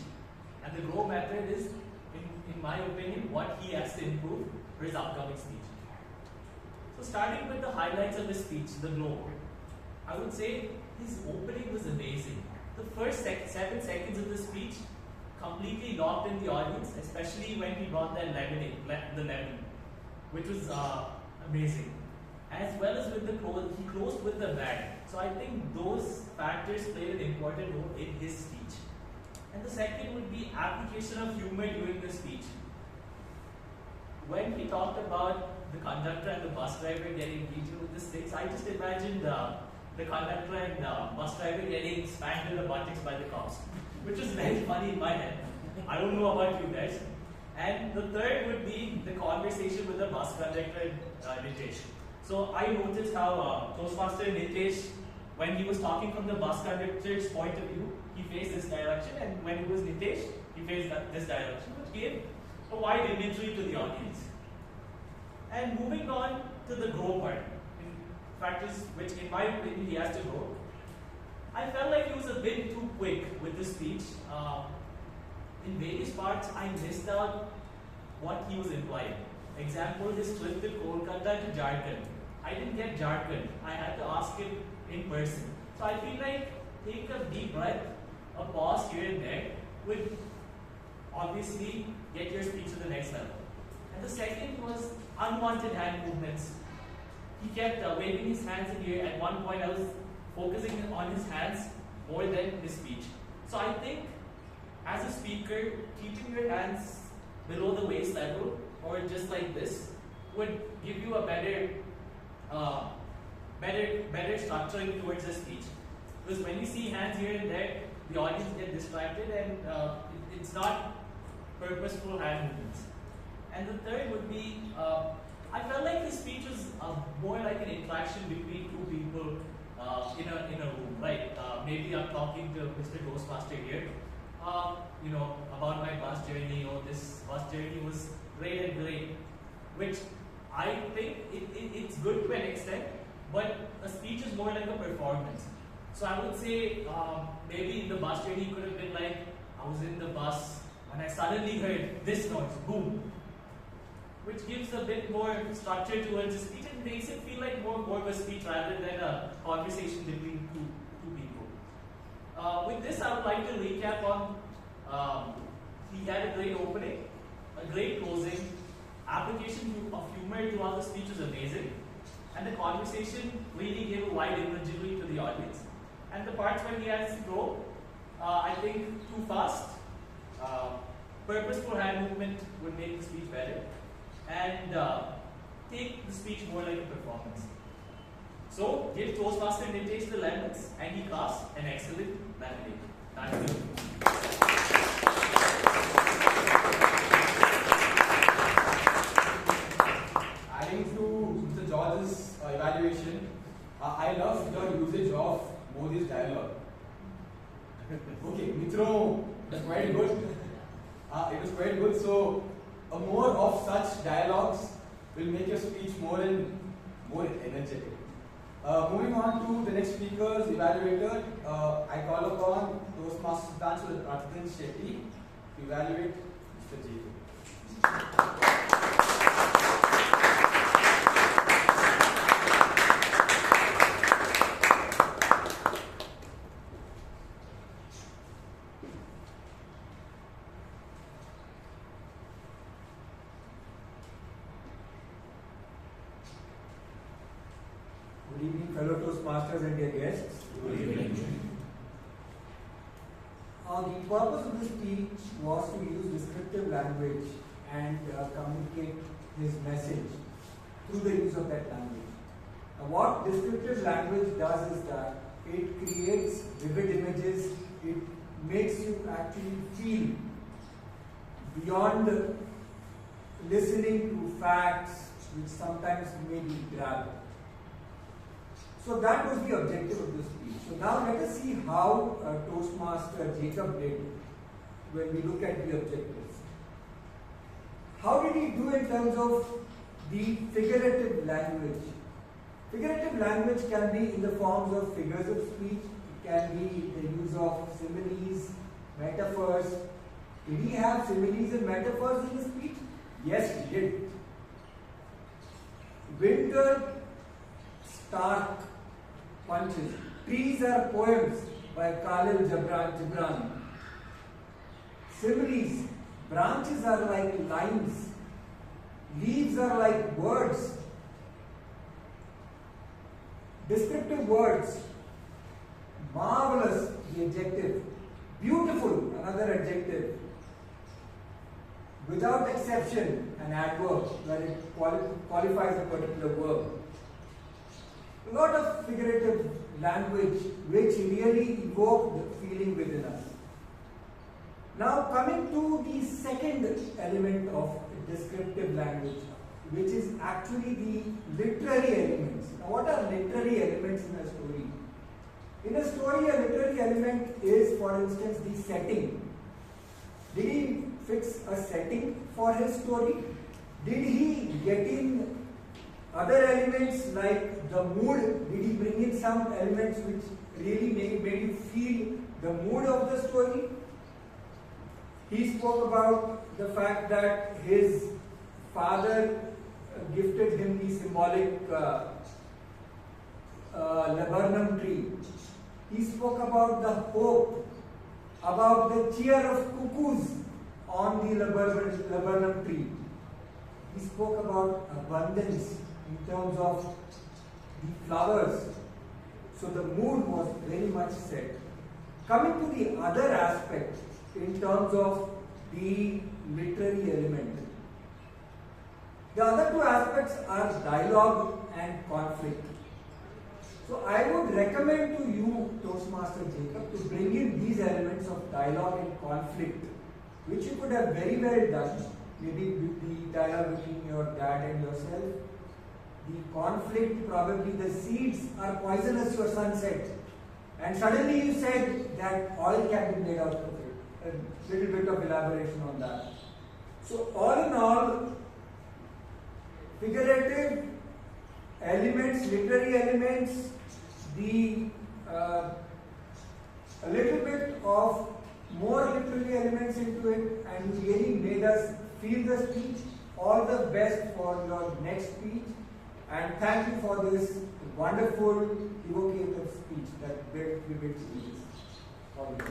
and the grow method is, in my opinion, what he has to improve for his upcoming speech. So starting with the highlights of his speech, the grow, I would say his opening was amazing. The first 7 seconds of the speech completely locked in the audience, especially when he brought that lemon, which was amazing. As well as with the close, he closed with the bag. So I think those factors played an important role in his speech. And the second would be application of humor during the speech. When he talked about the conductor and the bus driver getting beaten with the sticks, I just imagined the conductor and bus driver getting spanked in the buttocks by the cops, which was very funny in my head. I don't know about you guys. And the third would be the conversation with the bus conductor, Nitesh. So I noticed how Toastmaster Nitesh, when he was talking from the bus conductor's point of view, he faced this direction, and when it was Nitesh, he faced this direction, which gave a wide imagery to the audience. And moving on to the grow part, in practice, which in my opinion he has to grow. I felt like he was a bit too quick with the speech. In various parts, I missed out what he was implying. Example, his trip to Kolkata to Jharkhand. I didn't get Jharkhand. I had to ask him in person. So I feel like take a deep breath, a pause here and there would obviously get your speech to the next level. And the second was unwanted hand movements. He kept waving his hands in the air. At one point I was focusing on his hands more than his speech. So I think as a speaker, keeping your hands below the waist level or just like this would give you a better structuring towards the speech. Because when you see hands here and there, the audience get distracted and it's not purposeful hand movements. And the third would be, I felt like his speech was more like an interaction between two people in a room, right? Maybe I'm talking to Mr. Toastmaster here, about my bus journey, or this bus journey was great and great, which I think it's good to an extent, but a speech is more like a performance. So I would say maybe in the bus journey could have been like, I was in the bus and I suddenly heard this noise, boom, which gives a bit more structure towards the speech and makes it feel like more of a speech rather than a conversation between two people. With this, I would like to recap on he had a great opening, a great closing, application of humor throughout the speech was amazing, and the conversation really gave a wide imagery to the audience. And the parts where he has to grow, I think too fast, purposeful hand movement would make the speech better, and take the speech more like a performance. So, give Toastmaster Nitesh the lemons, and he cast an excellent mandate. Thank you. Adding to Mr. George's evaluation, I love your usage of Modi's dialogue. Okay, Mitro, it was quite good. It was quite good. So, more of such dialogues will make your speech more energetic. Moving on to the next speaker's evaluator, I call upon Toastmaster Rajendran Shetty to evaluate Mr. J. Good evening, fellow Toastmasters and dear guests. Good evening. The purpose of this speech was to use descriptive language and communicate his message through the use of that language. Now, what descriptive language does is that it creates vivid images, it makes you actually feel beyond listening to facts which sometimes may be drab. So that was the objective of this speech. So now let us see how Toastmaster Jacob did when we look at the objectives. How did he do in terms of the figurative language? Figurative language can be in the forms of figures of speech, it can be the use of similes, metaphors. Did he have similes and metaphors in the speech? Yes, he did. Winter stark punches. Trees are poems by Khalil Gibran. Similes. Branches are like lines. Leaves are like words. Descriptive words. Marvelous, the adjective. Beautiful, another adjective. Without exception, an adverb where it qualifies a particular verb. A lot of figurative language which really evoke the feeling within us. Now coming to the second element of descriptive language, which is actually the literary elements. Now what are literary elements in a story? In a story, a literary element is, for instance, the setting. Did he fix a setting for his story? Did he get in other elements like the mood? Did he bring in some elements which really made you feel the mood of the story? He spoke about the fact that his father gifted him the symbolic laburnum tree. He spoke about the hope, about the cheer of cuckoos on the laburnum tree. He spoke about abundance in terms of the flowers. So the mood was very much set. Coming to the other aspect in terms of the literary element. The other two aspects are dialogue and conflict. So I would recommend to you, Toastmaster Jacob, to bring in these elements of dialogue and conflict, which you could have very well done, maybe with the dialogue between your dad and yourself. The conflict, probably the seeds are poisonous, your son said. And suddenly you said that oil can be made out of it. A little bit of elaboration on that. So all in all, figurative elements, literary elements, the a little bit of more literary elements into it, and really made us feel the speech. All the best for your next speech, and thank you for this wonderful, evocative speech that built vivid speeches. All the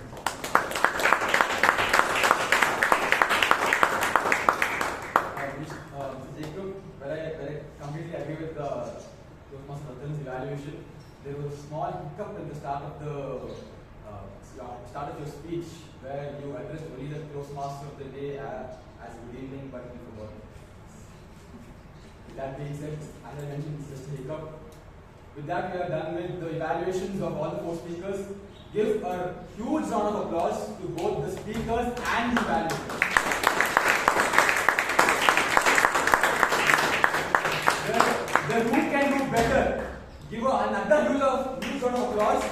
Jacob, when I completely agree with Toastmaster Ratan's evaluation, there was a small hiccup at the start of your speech where you addressed only the Toastmaster of the day as good evening, but you forgot. With that being said, as I mentioned, it's just a hiccup. With that, we are done with the evaluations of all the 4 speakers. Give a huge round of applause to both the speakers and the evaluators. The room can do better. Give another huge round of applause.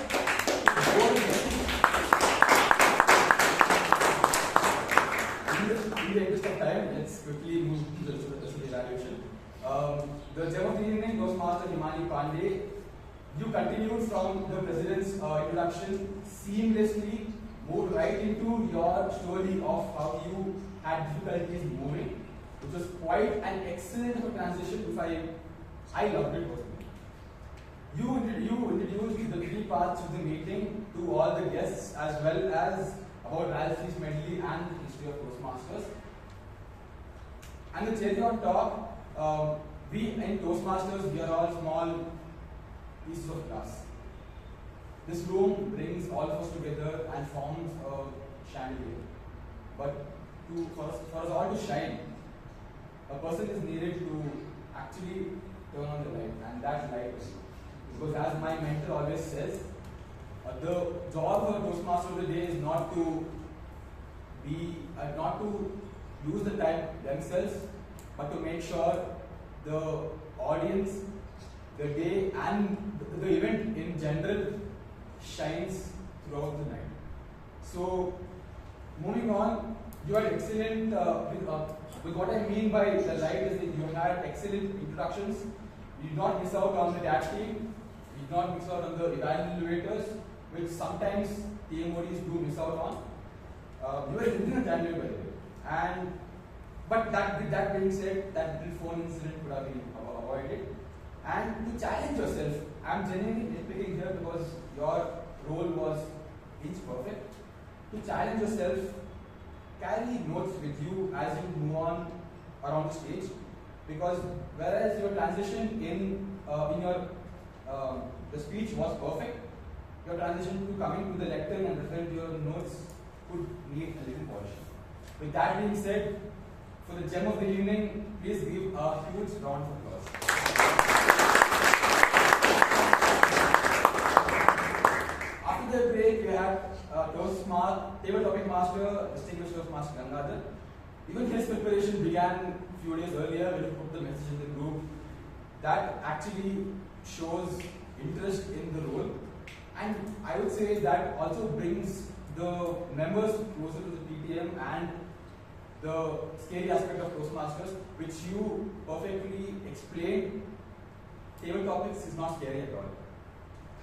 In the interest of time, let's quickly move to the evaluation. The gem of the evening, Toastmaster Himani Pandey. You continued from the President's introduction seamlessly, moved right into your story of how you had difficulties moving, which was quite an excellent transition. I loved it personally. You introduced the 3 parts of the meeting to all the guests, as well as about Ralphie's medley and the history of Toastmasters. And the cherry on top, we in Toastmasters, we are all small pieces of glass. This room brings all of us together and forms a chandelier. But for us all to shine, a person is needed to actually turn on the light, and that light is. Because as my mentor always says, the job of a Toastmaster of the day is not to use the time themselves, but to make sure the audience, the day, and the event in general shines throughout the night. So, moving on, you had excellent, with what I mean by the light is that you had excellent introductions. You did not miss out on the dash team, you did not miss out on the evaluators, which sometimes TMODs do miss out on. You were within a time limit, by the way. But with that being said, that little phone incident could have been avoided. And to challenge yourself, I'm genuinely nitpicking here because your role was inch perfect. To challenge yourself, carry notes with you as you move on around the stage, because whereas your transition in your the speech was perfect, your transition to coming to the lectern and referring to your notes could need a little polish. With that being said, for the gem of the evening, please give a huge round of applause. After the break, we had table topic master, distinguished Toastmaster Gangaadhar. Even his preparation began a few days earlier when he put the message in the group. That actually shows interest in the role, and I would say that also brings the members closer to the PTM and the scary aspect of Toastmasters, which you perfectly explained. Table topics is not scary at all.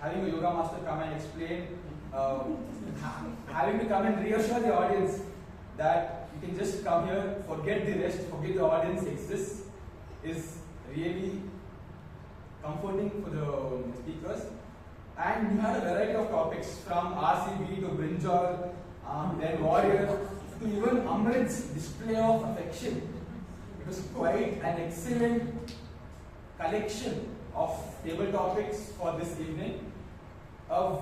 Having a yoga master come and explain, having to come and reassure the audience that you can just come here, forget the rest, forget the audience exists, is really comforting for the speakers. And you had a variety of topics from RCB to Brinjal, then Warrior, to even Amrith's display of affection. It was quite an excellent collection of table topics for this evening.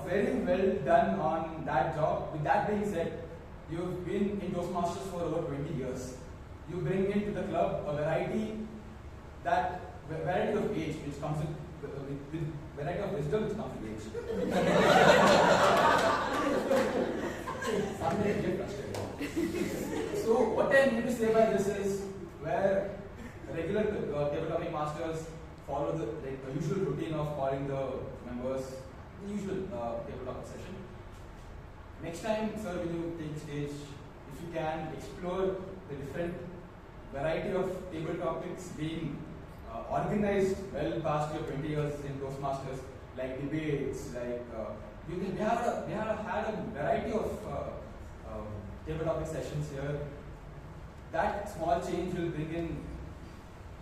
Very well done on that job. With that being said, you've been in Toastmasters for over 20 years. You bring into the club a variety of age, which comes with variety of wisdom, which comes with age. Sometimes you get frustrated. So what I need to say by this is, where regular table topic masters follow the usual routine of calling the members, the usual table topic session. Next time, sir, when you take the stage, if you can explore the different variety of table topics being organized well past your 20 years in Toastmasters, like debates, like we have had a variety of table topic sessions here. That small change will bring in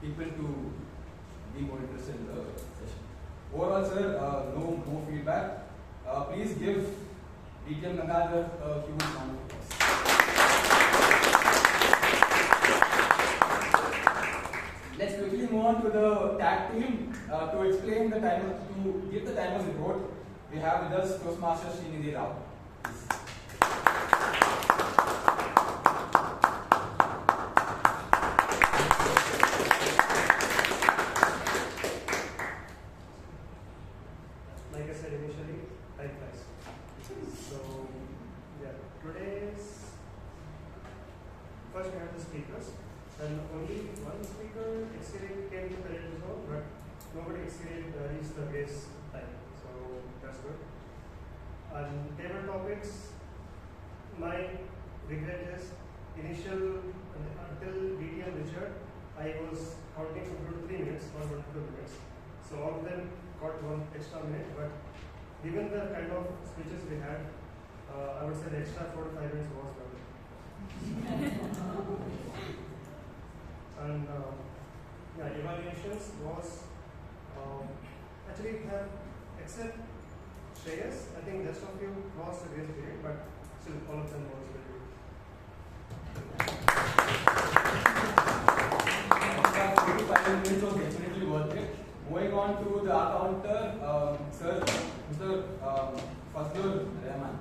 people to be more interested in the session. Overall, sir, no more feedback. Please give PM Gangaadhar a huge round of applause. Let's quickly move on to the tag team. To explain the timer, to give the timers report, we have with us Toastmaster Srinidhi R. Like I said initially, type class. So, yeah, today's first we have the speakers, and only one speaker came to the zone, but nobody reached the base time, so that's good. And table topics, my regret is until DTM Richard, I was counting from 2 to 3 minutes, not 1 to 2 minutes. So all of them got 1 extra minute, but given the kind of speeches we had, I would say the extra 4 to 5 minutes was better. And yeah, evaluations was actually we have, except Shreyas, I think rest of you lost a grace period, but still all of them was very good. 45 minutes was definitely worth it. Moving on to the counter, sir, Mr. Fazlur Rahman.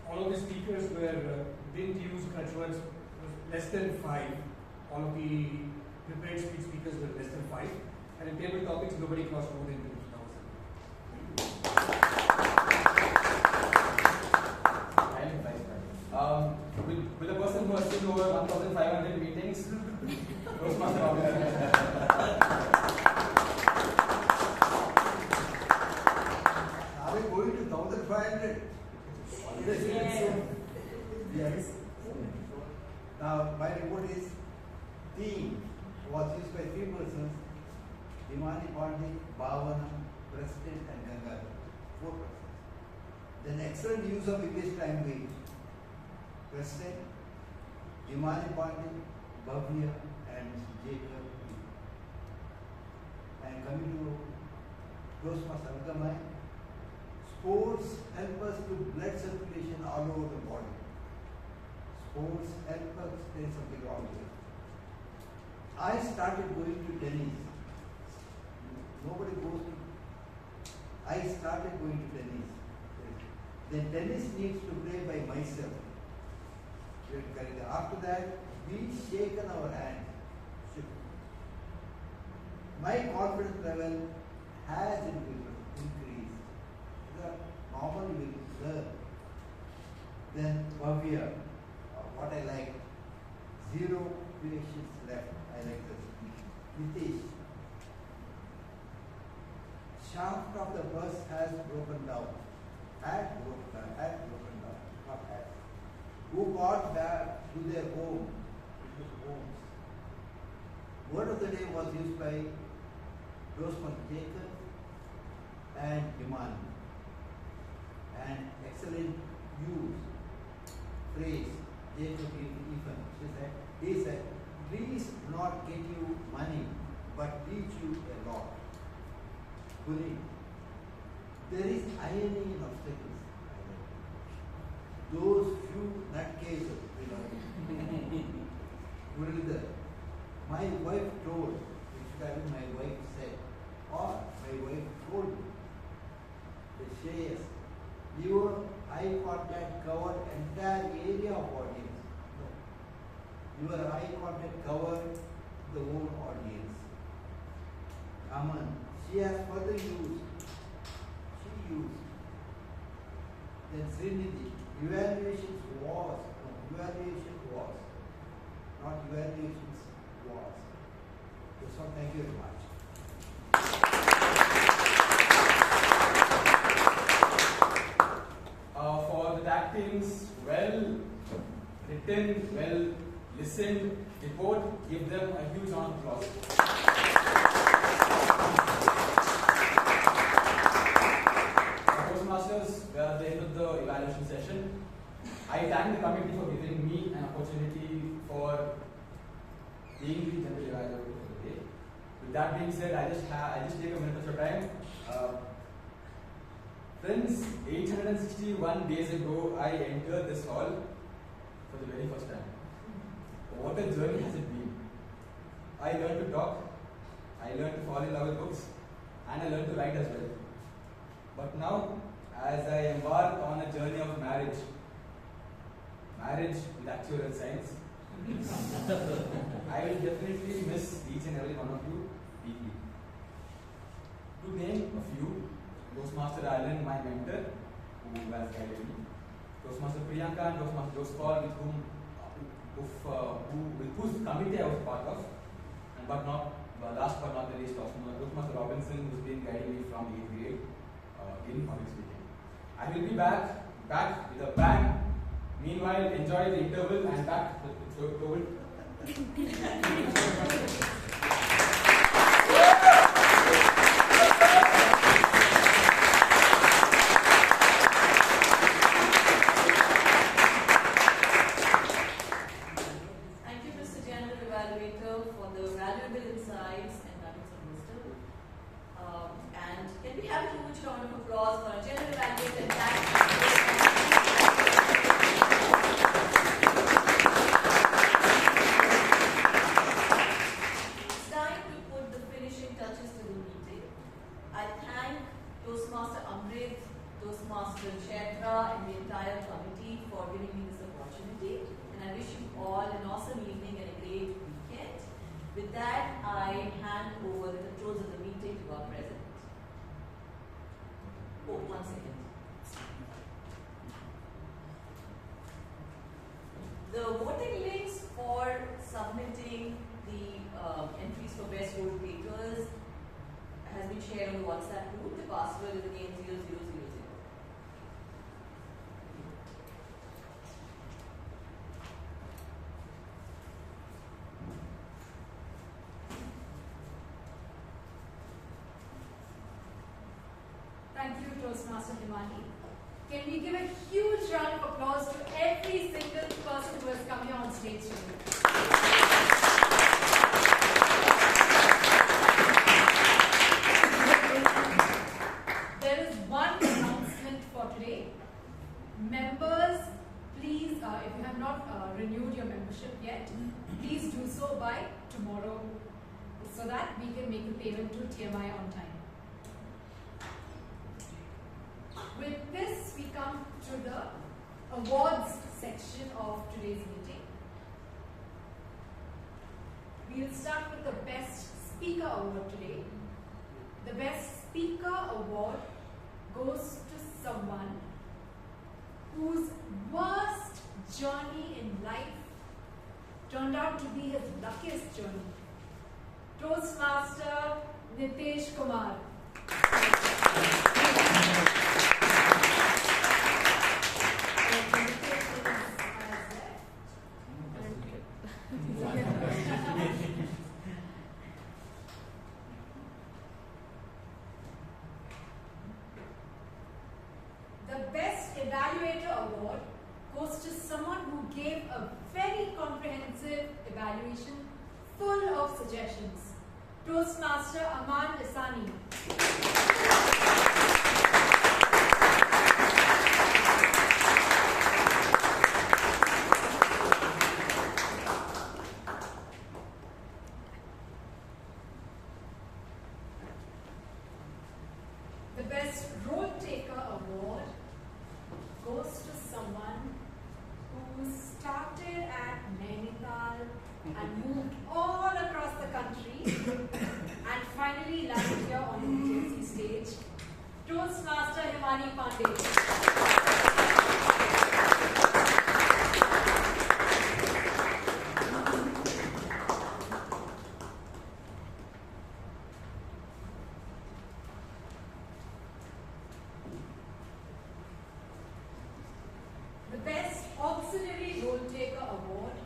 All of the speakers didn't use crutch words, less than 5. All of the prepared speakers were less than 5. And in table topics, nobody crossed more than 2,000. With a person who has seen over 1,500 meetings, Toastmaster Are we going to 1,500? Yes. Now, my report is team was used by 3 persons: Himani, Pandey, Bhavana, President, and Gangaadhar. 4 persons. Then excellent use of English language. President, Himani, Pandey, Bhavya, and Chaitra. And coming to Toastmaster Alagammai, sports help us to blood circulation all over the body. Sports help us, there is something wrong here. I started going to tennis. Nobody goes to. I started going to tennis. Then tennis needs to play by myself. After that, we shaken our hands. My confidence level has increased. Normally we learn. Then Bhavya, what I like, 0 patience left. I like this. Nitesh, shaft of the bus has broken down. who got back to their homes. Word of the day was used by Toastmaster Chaitra and Himani. And excellent use, phrase, Eapen. He said, please not get you money, but teach you a lot. Puneeth, there is irony in obstacles. Those few nutcases, Muralidharan, my wife told, which my wife said, or my wife told me, the Shreyas, your eye contact covered entire area of audience. No. Your eye contact covered the whole audience. Anand, she has further used. She used. Then Srinidhi, evaluation was. Not evaluations was. So thank you very much. For the tactics, well written, well listened report, give them a huge round of applause. Toastmasters, we are at the end of the evaluation session. I thank the committee for giving me an opportunity for being the general evaluator for the day. With that being said, I just take a minute of your time. Friends, 861 days ago, I entered this hall for the very first time. What a journey has it been? I learned to talk, I learned to fall in love with books, and I learned to write as well. But now, as I embark on a journey of marriage with actuarial science, I will definitely miss each and every one of you deeply. To name a few, Toastmaster Anand, my mentor, who has guided me. Toastmaster Priyanka and Toastmaster Paul, with whose committee I was part of. But last but not the least, Toastmaster Robinson, who's been guiding me from 8th grade in public speaking. I will be back with a bang. Meanwhile, enjoy the interval and back to COVID. Toastmaster Amrith, Toastmaster Chaitra, and the entire committee for giving me this opportunity. And I wish you all an awesome evening and a great weekend. With that, I hand over the controls of the meeting to our president. Oh, 1 second. The voting links for submitting the entries for best vote takers has been shared on the WhatsApp group. The password is again 0000. Thank you, Toastmaster Himani. Can we give a huge round of applause to every single person who has come here on stage today? There is one announcement for today. Members, please, if you have not renewed your membership yet, please do so by tomorrow so that we can make the payment to TMI on time. With this, we come to the awards section of today's meeting. We'll start with the Best Speaker Award today. The Best Speaker Award goes to someone whose worst journey in life turned out to be his luckiest journey. Toastmaster Nitesh Kumar. Evaluator Award goes to someone who gave a very comprehensive evaluation full of suggestions. Toastmaster Amand Isani. The Best Role Taker Award goes to someone who started at Nainital and moved all across the country and finally landed here on the BJC stage. Toastmaster Himani Pandey. The Best Auxiliary Role Taker Award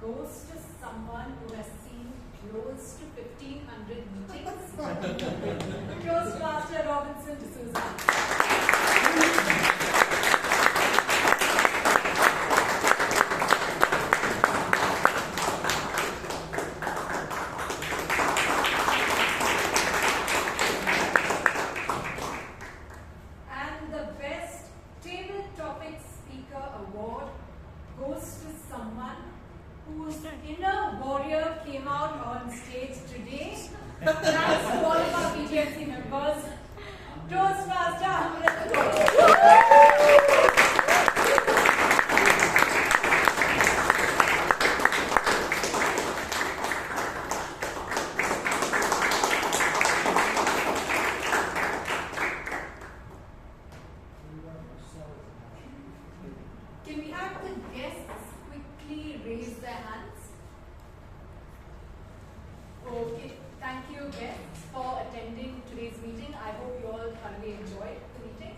goes to someone who has seen close to 1,500 meetings. Toastmaster Robinson D'Souza. And the Best Table Topic Speaker Award goes to someone whose inner warrior came out on stage today. Thanks to all of our BGMC members. Toastmaster Amrith. Can we have the guests quickly raise their hands? Okay, thank you guests for attending today's meeting. I hope you all thoroughly enjoyed the meeting.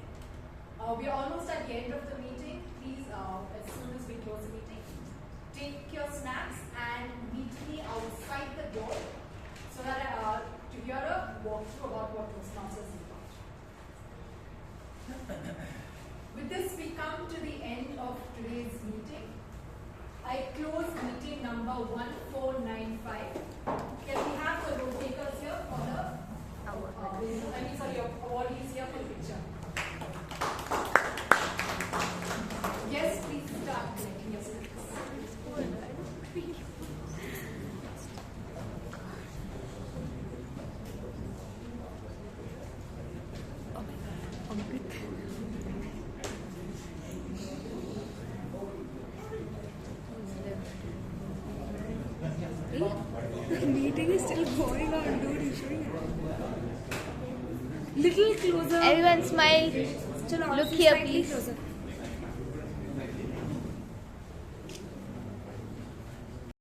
We are almost at the end of the meeting. Please, as soon as we close the meeting, take your snacks and meet me outside the door so that to hear a walkthrough about what Toastmasters is about. With this, we come to the end of today's meeting. I close meeting number 1495. Can we have the roll takers here for the your awardees here for the picture? Yes, please start collecting your snacks. The meeting is still going on, dude. You should. Little closer. Everyone smile. Still on. Look here, Slightly please. Closer.